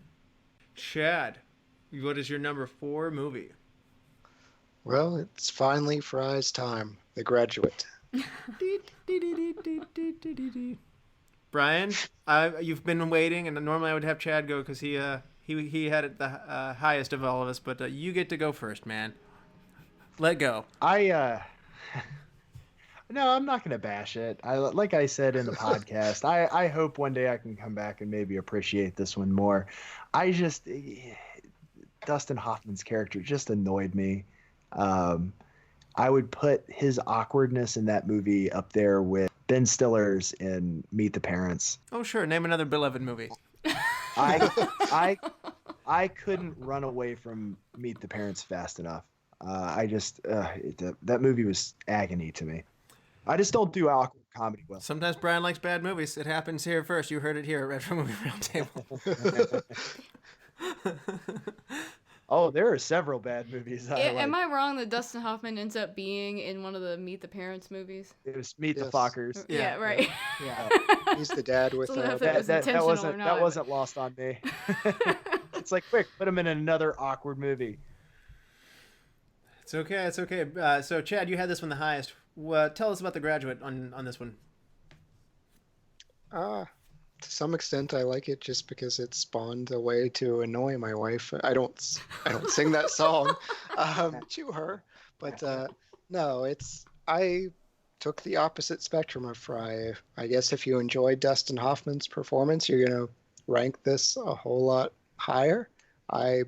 Chad, what is your number 4 movie? Well, it's finally Fry's time. The Graduate. Bryan, you've been waiting, and normally I would have Chad go because he had it the highest of all of us, but you get to go first, man. Let go. No, I'm not gonna bash it. Like I said in the podcast, I hope one day I can come back and maybe appreciate this one more. Dustin Hoffman's character just annoyed me. I would put his awkwardness in that movie up there with Ben Stiller's in Meet the Parents. Oh, sure. Name another beloved movie. I couldn't run away from Meet the Parents fast enough. That movie was agony to me. I just don't do awkward comedy well. Sometimes Bryan likes bad movies. It happens here first. You heard it here at Retro Movie Roundtable. Oh, there are several bad movies. Am I wrong that Dustin Hoffman ends up being in one of the Meet the Parents movies? It was Meet the Yes. Fockers. Yeah, right. Yeah. He's the dad with So if it was intentional or not. That wasn't lost on me. It's like, quick, put him in another awkward movie. It's okay. It's okay. So, Chad, you had this one the highest. Tell us about The Graduate on this one. To some extent, I like it just because it spawned a way to annoy my wife. I don't sing that song to her, but no, I took the opposite spectrum of Fry. I guess if you enjoyed Dustin Hoffman's performance, you're gonna rank this a whole lot higher. I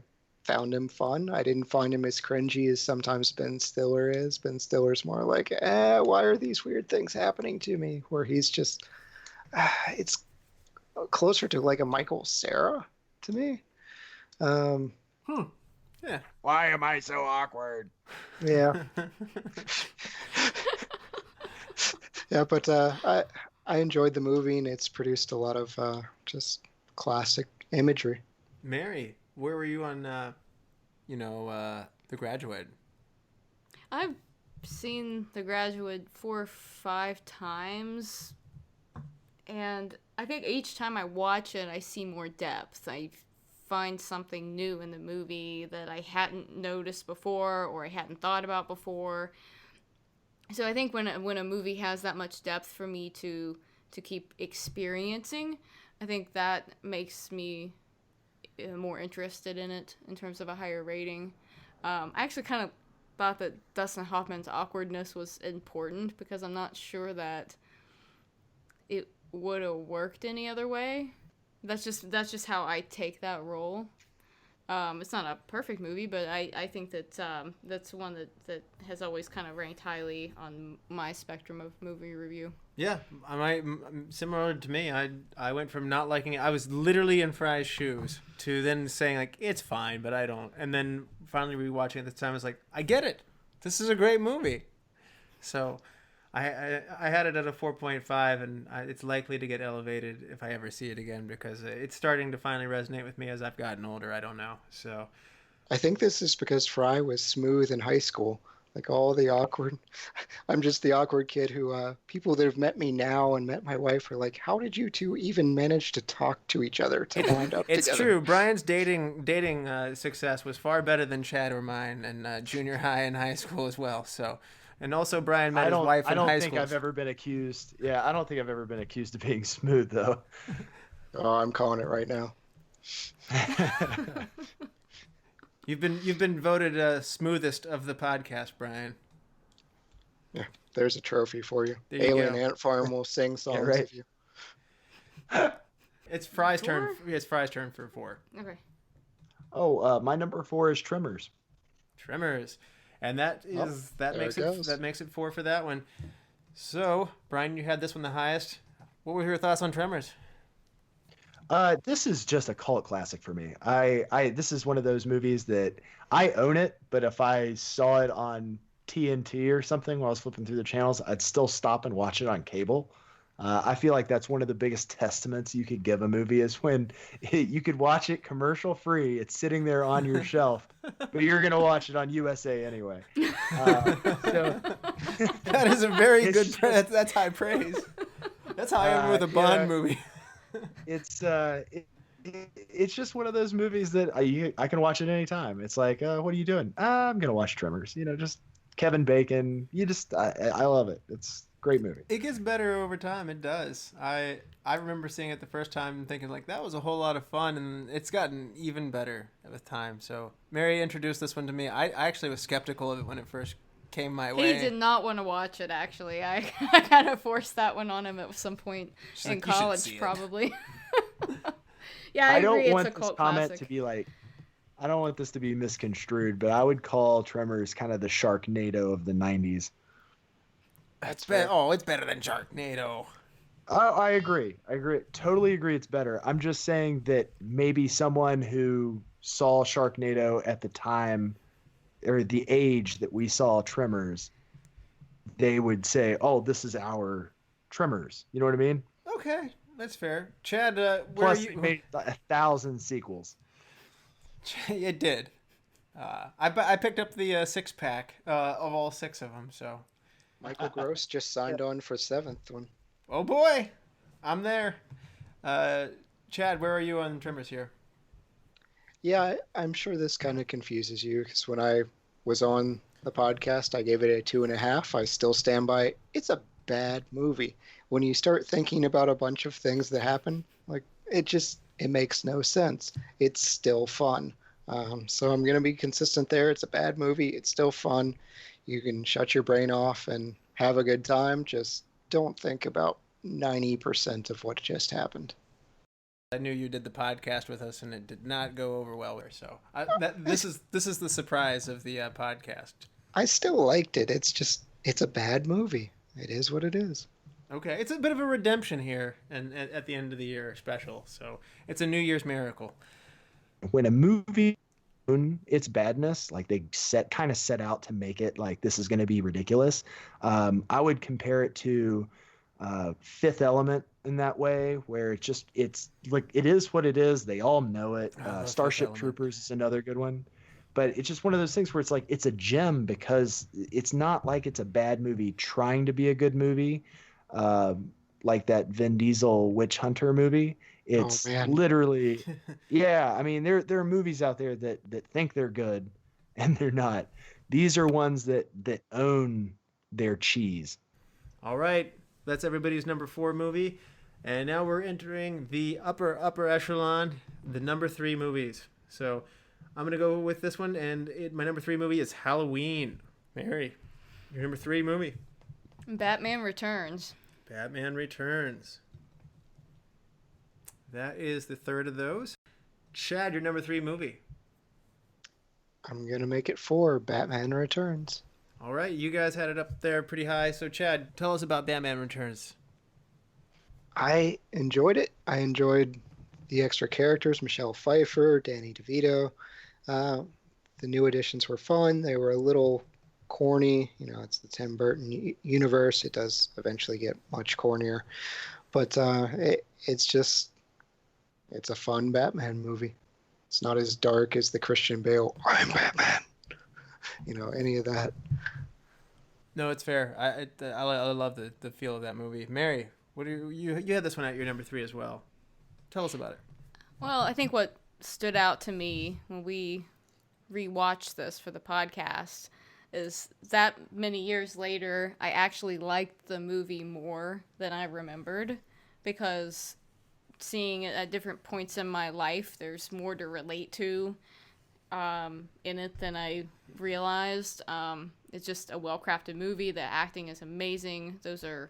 found him fun. I didn't find him as cringy as sometimes Ben Stiller is. Ben Stiller's more like, why are these weird things happening to me? Where he's just, it's closer to like a Michael Cera to me. Yeah. Why am I so awkward? Yeah. Yeah, but I enjoyed the movie, and it's produced a lot of just classic imagery. Mary, where were you on, The Graduate? I've seen The Graduate 4 or 5 times, and I think each time I watch it, I see more depth. I find something new in the movie that I hadn't noticed before or I hadn't thought about before. So I think when a movie has that much depth for me to keep experiencing, I think that makes me more interested in it in terms of a higher rating. I actually kind of thought that Dustin Hoffman's awkwardness was important because I'm not sure that it would have worked any other way. That's just how I take that role. It's not a perfect movie, but I think that that's one that has always kind of ranked highly on my spectrum of movie review. Yeah, similar to me. I went from not liking it. I was literally in Frye's shoes to then saying like it's fine, but I don't. And then finally rewatching it this time, I was like, I get it. This is a great movie. So I had it at a 4.5, and it's likely to get elevated if I ever see it again because it's starting to finally resonate with me as I've gotten older. I don't know. So I think this is because Fry was smooth in high school. Like all the awkward, I'm just the awkward kid who people that have met me now and met my wife are like, how did you two even manage to talk to each other to wind up it's together? true. Brian's dating success was far better than Chad or mine, and junior high and high school as well. So. And also, Brian met his wife in high school. I don't think I've ever been accused. Yeah, I don't think I've ever been accused of being smooth, though. Oh, I'm calling it right now. You've been voted smoothest of the podcast, Brian. Yeah, there's a trophy for you. There you Alien go. Ant Farm will sing songs right. of you. It's Frye's 4? turn. Yeah, it's Frye's turn for 4. Okay. Oh, my number 4 is Tremors. Tremors. And that makes it 4 for that one. So, Brian, you had this one the highest. What were your thoughts on Tremors? This is just a cult classic for me. This is one of those movies that I own it, but if I saw it on TNT or something while I was flipping through the channels, I'd still stop and watch it on cable. I feel like that's one of the biggest testaments you could give a movie is when you could watch it commercial free. It's sitting there on your shelf, but you're going to watch it on USA anyway. So That is a very good that's high praise. That's how I am with a Bond movie. It's just one of those movies that I can watch it anytime. It's like, what are you doing? I'm going to watch Tremors. Just Kevin Bacon. I love it. It's great movie. It gets better over time. It does. I remember seeing it the first time and thinking like that was a whole lot of fun, and it's gotten even better with time. So Mary introduced this one to me. I actually was skeptical of it when it first came my way. He did not want to watch it. Actually, I kind of forced that one on him at some point in college, probably. Yeah, I agree. It's a cult classic. I don't want this to be misconstrued, but I would call Tremors kind of the Sharknado of the 90s. It's better than Sharknado. I agree. Totally agree it's better. I'm just saying that maybe someone who saw Sharknado at the time or the age that we saw Tremors, they would say, oh, this is our Tremors. You know what I mean? Okay, that's fair. Chad, Plus, it made 1,000 sequels. It did. I picked up the 6-pack of all 6 of them, so... Michael Gross just signed on for 7th one. Oh boy, I'm there. Chad, where are you on Tremors here? Yeah, I'm sure this kind of confuses you because when I was on the podcast, I gave it a 2.5. I still stand by it. It's a bad movie. When you start thinking about a bunch of things that happen, like it makes no sense. It's still fun. So I'm going to be consistent there. It's a bad movie. It's still fun. You can shut your brain off and have a good time. Just don't think about 90% of what just happened. I knew you did the podcast with us, and it did not go over well. So this is the surprise of the podcast. I still liked it. It's a bad movie. It is what it is. Okay, it's a bit of a redemption here, and at the end of the year special. So it's a New Year's miracle. When a movie its badness, like they set out to make it like this is going to be ridiculous, I would compare it to Fifth Element in that way, where it's like it is what it is. They all know it. Starship Troopers is another good one, but it's just one of those things where it's like it's a gem because it's not like it's a bad movie trying to be a good movie, like that Vin Diesel Witch Hunter movie. It's literally, yeah. I mean, there are movies out there that think they're good, and they're not. These are ones that own their cheese. All right, that's everybody's number 4 movie, and now we're entering the upper echelon, the number 3 movies. So I'm going to go with this one, and my number 3 movie is Halloween. Mary, your number 3 movie. Batman Returns. Batman Returns. That is the third of those. Chad, your number 3 movie. I'm going to make it 4, Batman Returns. All right, you guys had it up there pretty high. So, Chad, tell us about Batman Returns. I enjoyed it. I enjoyed the extra characters, Michelle Pfeiffer, Danny DeVito. The new additions were fun. They were a little corny. You know, it's the Tim Burton universe. It does eventually get much cornier. But it's a fun Batman movie. It's not as dark as the Christian Bale, I'm Batman. You know, any of that. No, it's fair. I love the feel of that movie. Mary, what do you had this one at your number 3 as well. Tell us about it. Well, I think what stood out to me when we rewatched this for the podcast is that many years later, I actually liked the movie more than I remembered, because seeing it at different points in my life, there's more to relate to in it than I realized. It's just a well-crafted movie. The acting is amazing. Those are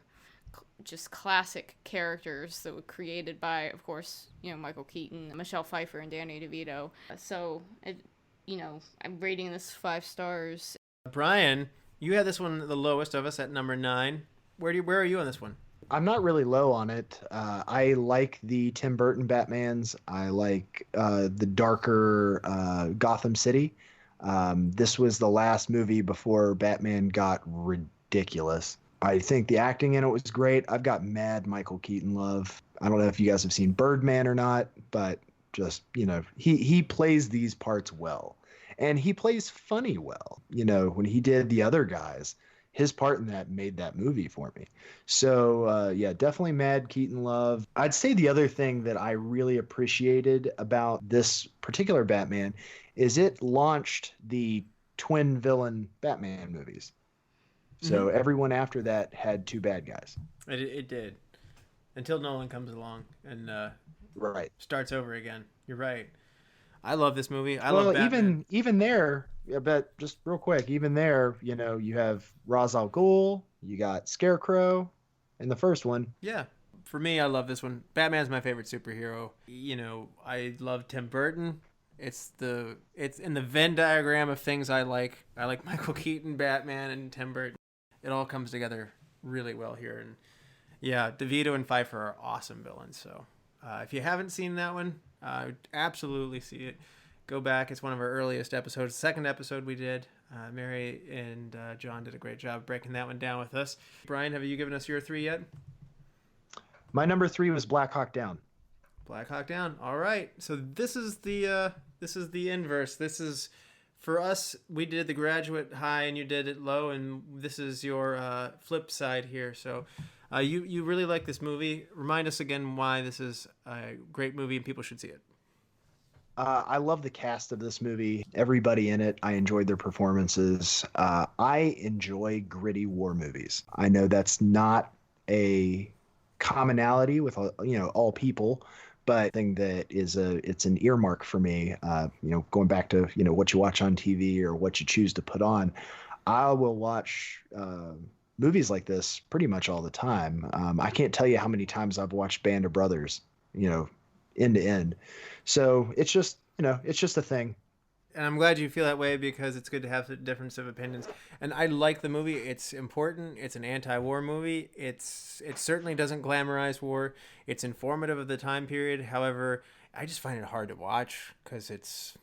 just classic characters that were created by, of course, Michael Keaton, Michelle Pfeiffer, and Danny DeVito. So, I'm rating this 5 stars. Brian, you had this one the lowest of us at number 9. Where are you on this one? I'm not really low on it. I like the Tim Burton Batmans. I like the darker Gotham City. This was the last movie before Batman got ridiculous. I think the acting in it was great. I've got mad Michael Keaton love. I don't know if you guys have seen Birdman or not, but just, he plays these parts well. And he plays funny well. When he did The Other Guys, his part in that made that movie for me. So, yeah, definitely mad Keaton love. I'd say the other thing that I really appreciated about this particular Batman is it launched the twin villain Batman movies. So everyone after that had 2 bad guys. It did. Until Nolan comes along and Right. starts over again. You're right. I love this movie. I love Batman. even there, but just real quick, even there, you have Ra's al Ghul, you got Scarecrow in the first one. Yeah. For me, I love this one. Batman's my favorite superhero. I love Tim Burton. It's in the Venn diagram of things I like. I like Michael Keaton, Batman, and Tim Burton. It all comes together really well here. And yeah, DeVito and Pfeiffer are awesome villains. So if you haven't seen that one, I would absolutely see it. Go back. It's one of our earliest episodes. Second episode we did. Mary and John did a great job breaking that one down with us. Brian, have you given us your 3 yet? My number 3 was Black Hawk Down. Black Hawk Down. All right. So this is the inverse. This is, for us, we did The Graduate high and you did it low, and this is your flip side here. So you really like this movie. Remind us again why this is a great movie and people should see it. I love the cast of this movie. Everybody in it, I enjoyed their performances. I enjoy gritty war movies. I know that's not a commonality with all people, but I think that it's an earmark for me. Going back to what you watch on TV or what you choose to put on, I will watch movies like this pretty much all the time. I can't tell you how many times I've watched Band of Brothers, end to end. So it's just a thing. And I'm glad you feel that way, because it's good to have a difference of opinions. And I like the movie. It's important. It's an anti-war movie. It certainly doesn't glamorize war. It's informative of the time period. However, I just find it hard to watch because it's,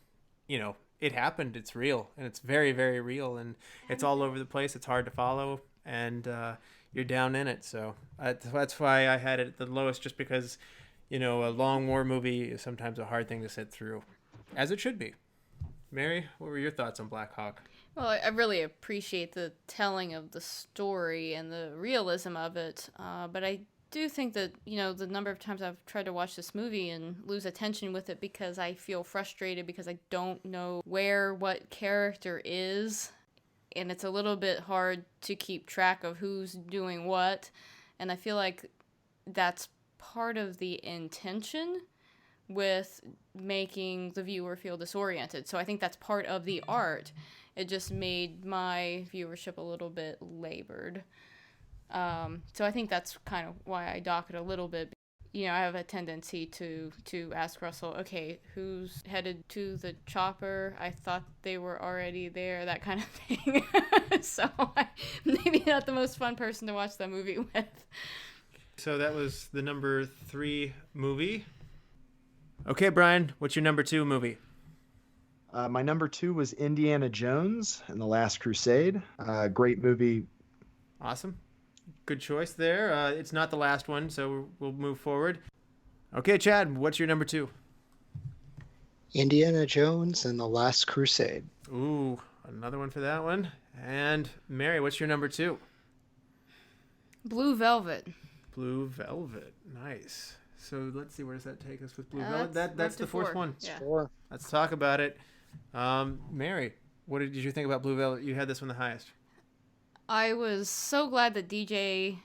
it happened. It's real, and it's very, very real, and it's all over the place. It's hard to follow, and you're down in it. So that's why I had it at the lowest, just because, a long war movie is sometimes a hard thing to sit through, as it should be. Mary, what were your thoughts on Black Hawk? Well, I really appreciate the telling of the story and the realism of it, but I do think that, the number of times I've tried to watch this movie and lose attention with it because I feel frustrated because I don't know where what character is, and it's a little bit hard to keep track of who's doing what, and I feel like that's part of the intention, with making the viewer feel disoriented. So I think that's part of the art. It just made my viewership a little bit labored. So I think that's kind of why I dock it a little bit. I have a tendency to ask Russell, okay, who's headed to the chopper? I thought they were already there, that kind of thing. So maybe not the most fun person to watch that movie with. So that was the number 3 movie. Okay, Brian, what's your number 2 movie? My number 2 was Indiana Jones and the Last Crusade. Great movie. Awesome. Good choice there. It's not the last one, so we'll move forward. Okay, Chad, what's your number 2? Indiana Jones and the Last Crusade. Ooh, another one for that one. And Mary, what's your number 2? Blue Velvet. Blue Velvet. Nice. So let's see, where does that take us with Blue Velvet? That's the 4th one. Yeah. 4. Let's talk about it. Mary, what did you think about Blue Velvet? You had this one the highest. I was so glad that DJ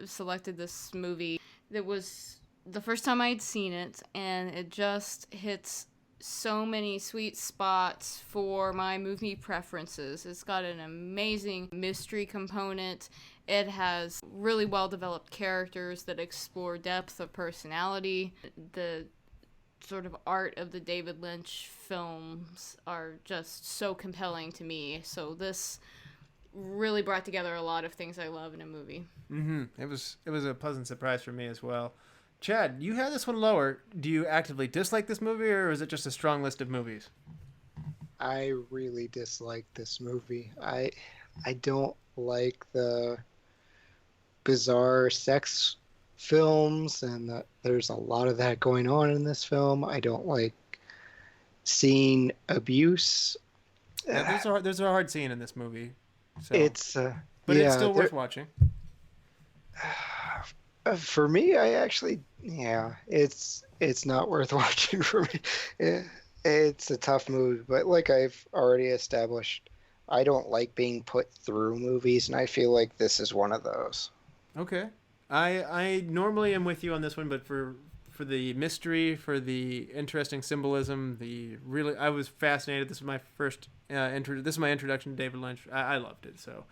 selected this movie. It was the first time I'd seen it, and it just hits so many sweet spots for my movie preferences. It's got an amazing mystery component. It has really well-developed characters that explore depth of personality. The sort of art of the David Lynch films are just so compelling to me. So this really brought together a lot of things I love in a movie. Mm-hmm. It was a pleasant surprise for me as well. Chad, you had this one lower. Do you actively dislike this movie, or is it just a strong list of movies? I really dislike this movie. I don't like the bizarre sex films, and there's a lot of that going on in this film. I don't like seeing abuse. Yeah, there's a hard scene in this movie. So. It's it's still worth watching. For me, it's not worth watching for me. It's a tough movie, but like I've already established, I don't like being put through movies, and I feel like this is one of those. Okay. I normally am with you on this one, but for the mystery, for the interesting symbolism, I was fascinated. This was my first this is my introduction to David Lynch. I loved it. So,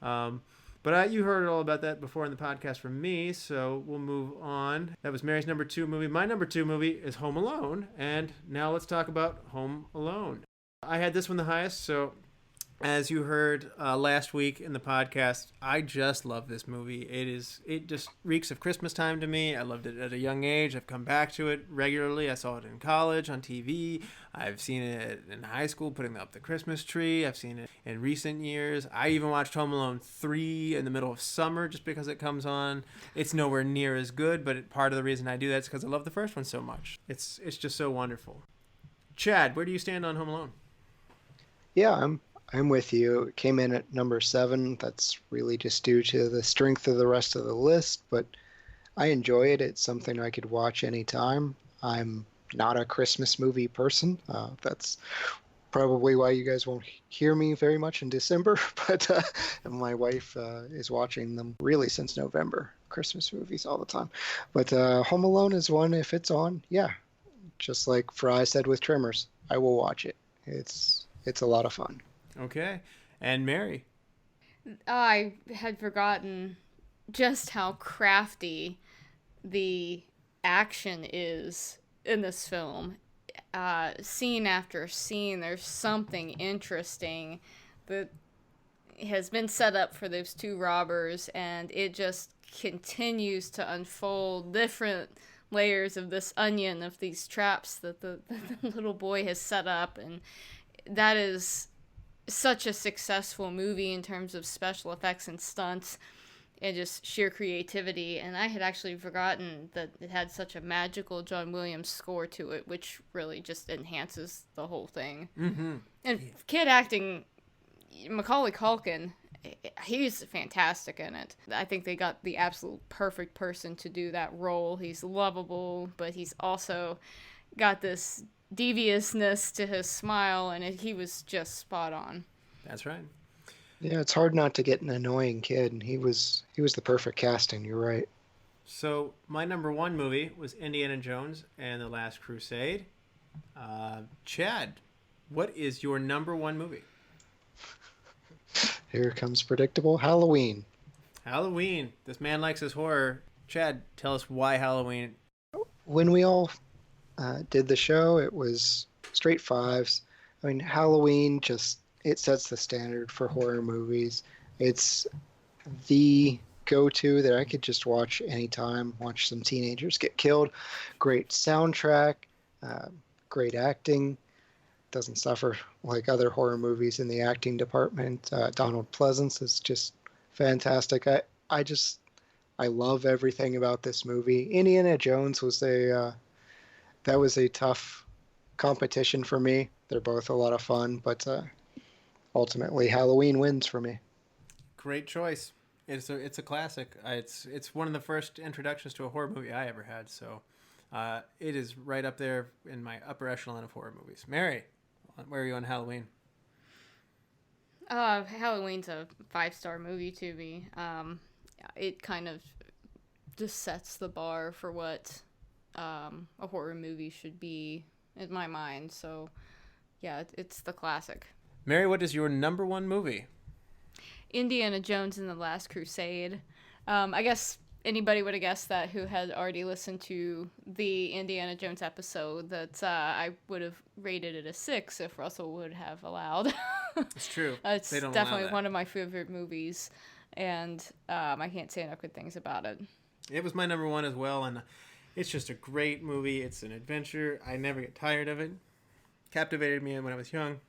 but you heard all about that before in the podcast from me. So we'll move on. That was Mary's number 2 movie. My number 2 movie is Home Alone, and now let's talk about Home Alone. I had this one the highest. So, as you heard last week in the podcast, I just love this movie. It just reeks of Christmas time to me. I loved it at a young age. I've come back to it regularly. I saw it in college on TV. I've seen it in high school putting up the Christmas tree. I've seen it in recent years. I even watched Home Alone 3 in the middle of summer just because it comes on. It's nowhere near as good, but part of the reason I do that is because I love the first one so much. It's just so wonderful. Chad, where do you stand on Home Alone? Yeah, I'm with you. It came in at number 7. That's really just due to the strength of the rest of the list, but I enjoy it. It's something I could watch anytime. I'm not a Christmas movie person. That's probably why you guys won't hear me very much in December, but my wife is watching them really since November. Christmas movies all the time. But Home Alone is one, if it's on, yeah. Just like Frye said with Tremors, I will watch it. It's a lot of fun. Okay. And Mary? I had forgotten just how crafty the action is in this film. Scene after scene, there's something interesting that has been set up for those 2 robbers, and it just continues to unfold different layers of this onion of these traps that the little boy has set up, and that is such a successful movie in terms of special effects and stunts and just sheer creativity. And I had actually forgotten that it had such a magical John Williams score to it, which really just enhances the whole thing. Mm-hmm. And kid acting, Macaulay Culkin, he's fantastic in it. I think they got the absolute perfect person to do that role. He's lovable, but he's also got this deviousness to his smile, and he was just spot on. That's right. Yeah, it's hard not to get an annoying kid, and he was the perfect casting. You're right. So my number one movie was Indiana Jones and the Last Crusade. Chad, what is your number one movie? Here comes predictable Halloween. Halloween. This man likes his horror. Chad, tell us why Halloween. When we all did the show, it was straight fives. I mean, Halloween just it sets the standard for horror movies. It's the go-to that I could just watch anytime. Watch some teenagers get killed. Great soundtrack, great acting. Doesn't suffer like other horror movies in the acting department. Donald Pleasance is just fantastic. I love everything about this movie. Indiana Jones was a tough competition for me. They're both a lot of fun, but ultimately Halloween wins for me. Great choice. It's a classic. It's one of the first introductions to a horror movie I ever had. So it is right up there in my upper echelon of horror movies. Mary, where are you on Halloween? Halloween's a 5-star movie to me. It kind of just sets the bar for what a horror movie should be in my mind. So, yeah, it's the classic. Mary, what is your number one movie? Indiana Jones and the Last Crusade. I guess anybody would have guessed that who had already listened to the Indiana Jones episode that I would have rated it a 6 if Russell would have allowed. It's true. It's They don't definitely allow that. one of my favorite movies, and I can't say enough good things about it. It was my number one as well, and it's just a great movie. It's an adventure. I never get tired of it. Captivated me when I was young.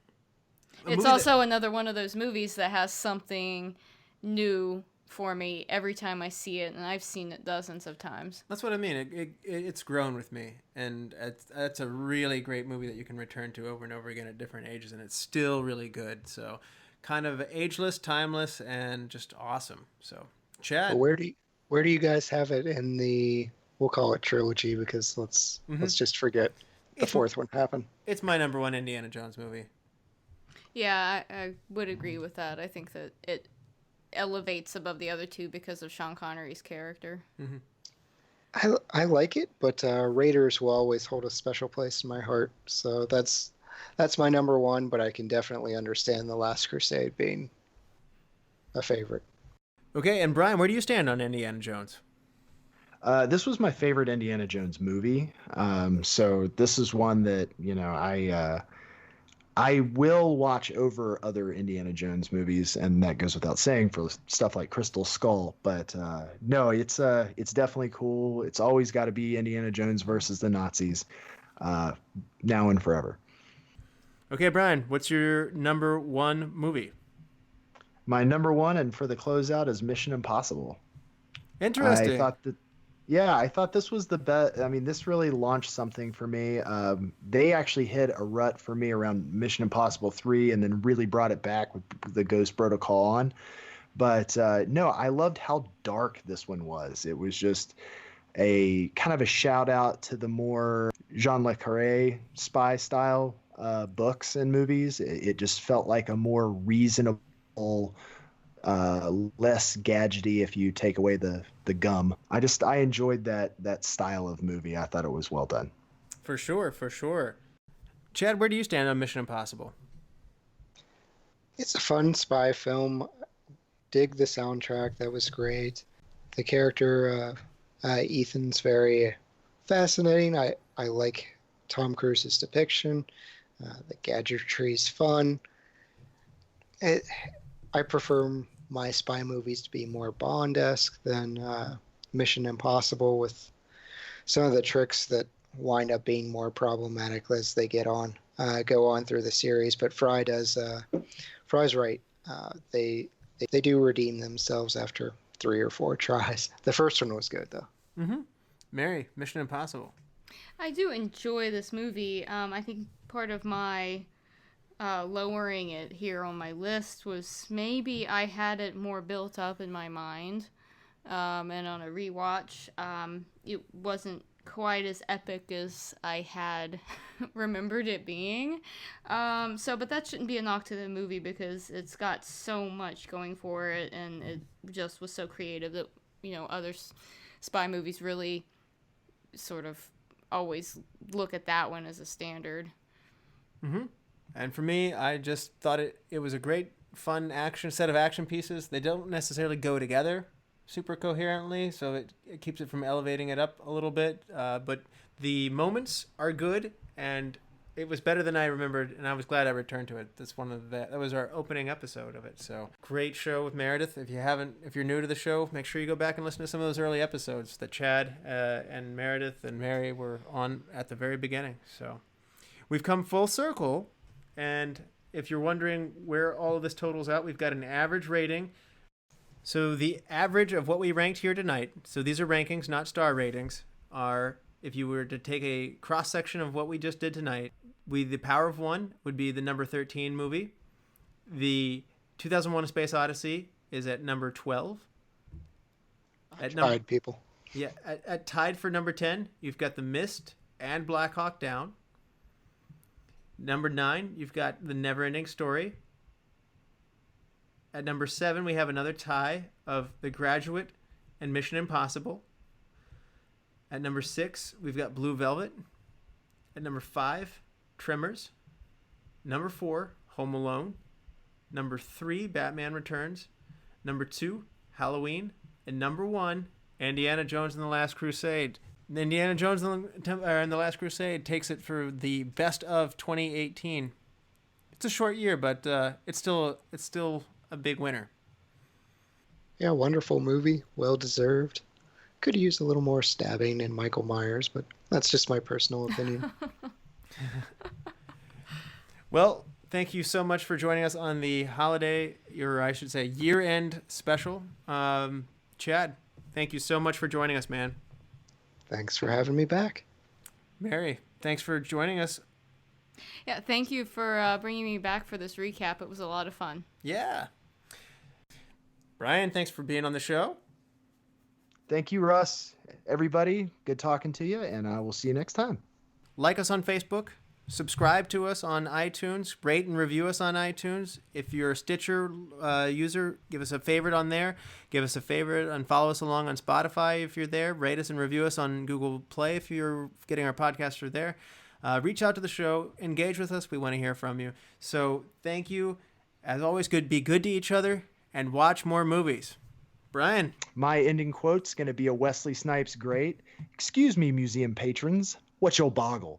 It's also another one of those movies that has something new for me every time I see it, and I've seen it dozens of times. That's what I mean. It's grown with me, and it's a really great movie that you can return to over and over again at different ages, and it's still really good. So, kind of ageless, timeless, and just awesome. So, Chad, But where do you guys have it in the? We'll call it trilogy because let's just forget the It's- fourth one happened. it's my number one Indiana Jones movie. Yeah, I would agree with that. I think that it elevates above the other two because of Sean Connery's character. I like it, but Raiders will always hold a special place in my heart. So that's my number one. But I can definitely understand The Last Crusade being a favorite. Okay, and Brian, where do you stand on Indiana Jones? This was my favorite Indiana Jones movie. So this is one that, I will watch over other Indiana Jones movies, and that goes without saying for stuff like Crystal Skull. But no, it's definitely cool. It's always got to be Indiana Jones versus the Nazis, now and forever. Okay, Brian, what's your number one movie? My number one, and for the closeout, is Mission Impossible. Interesting. I thought this was the best. I mean, this really launched something for me. They actually hit a rut for me around Mission Impossible 3 and then really brought it back with the Ghost Protocol on. But no, I loved how dark this one was. It was just a kind of a shout out to the more Jean Le Carré spy style books and movies. It just felt like a more reasonable, less gadgety if you take away the gum. I enjoyed that style of movie. I thought it was well done. For sure. Chad, where do you stand on Mission Impossible? It's a fun spy film. Dig the soundtrack. That was great. The character, Ethan's very fascinating. I like Tom Cruise's depiction. The gadgetry's fun. I prefer my spy movies to be more Bond-esque than Mission Impossible, with some of the tricks that wind up being more problematic as they go on through the series. But Frye's right. They do redeem themselves after 3 or 4 tries. The first one was good though. Mm-hmm. Mary, Mission Impossible. I do enjoy this movie. I think part of my lowering it here on my list was maybe I had it more built up in my mind, and on a rewatch, it wasn't quite as epic as I had remembered it being. But that shouldn't be a knock to the movie because it's got so much going for it, and it just was so creative that others spy movies really sort of always look at that one as a standard. Mm-hmm. And for me, I just thought it was a great, fun set of action pieces. They don't necessarily go together super coherently, so it keeps it from elevating it up a little bit. But the moments are good, and it was better than I remembered, and I was glad I returned to it. That was our opening episode of it. So great show with Meredith. If you're new to the show, make sure you go back and listen to some of those early episodes that Chad and Meredith and Mary were on at the very beginning. So we've come full circle, and if you're wondering where all of this totals out, we've got an average rating. So the average of what we ranked here tonight, so these are rankings, not star ratings, are, if you were to take a cross-section of what we just did tonight, The Power of One would be the number 13 movie. The 2001: A Space Odyssey is at number 12. Tied, people. Yeah, at tied for number 10, you've got The Mist and Black Hawk Down. Number 9, you've got The Neverending Story. At number 7, we have another tie of The Graduate and Mission Impossible. At number 6, we've got Blue Velvet. At number 5, Tremors. Number 4, Home Alone. Number 3, Batman Returns. Number 2, Halloween. And number 1, Indiana Jones and the Last Crusade. Indiana Jones and the Last Crusade takes it for the best of 2018. It's a short year, but it's still a big winner. Yeah, wonderful movie, well deserved. Could use a little more stabbing in Michael Myers, but that's just my personal opinion. Well, thank you so much for joining us on the holiday, or I should say year-end special. Chad, thank you so much for joining us, man. Thanks for having me back. Mary, thanks for joining us. Yeah, thank you for bringing me back for this recap. It was a lot of fun. Yeah. Brian, thanks for being on the show. Thank you, Russ. Everybody, good talking to you, and I will see you next time. Like us on Facebook. Subscribe to us on iTunes. Rate and review us on iTunes. If you're a Stitcher user, give us a favorite on there. Give us a favorite and follow us along on Spotify if you're there. Rate us and review us on Google Play if you're getting our podcast through there. Reach out to the show. Engage with us. We want to hear from you. So thank you. As always, be good to each other and watch more movies. Brian. My ending quote's going to be a Wesley Snipes great. Excuse me, museum patrons. What you'll boggle?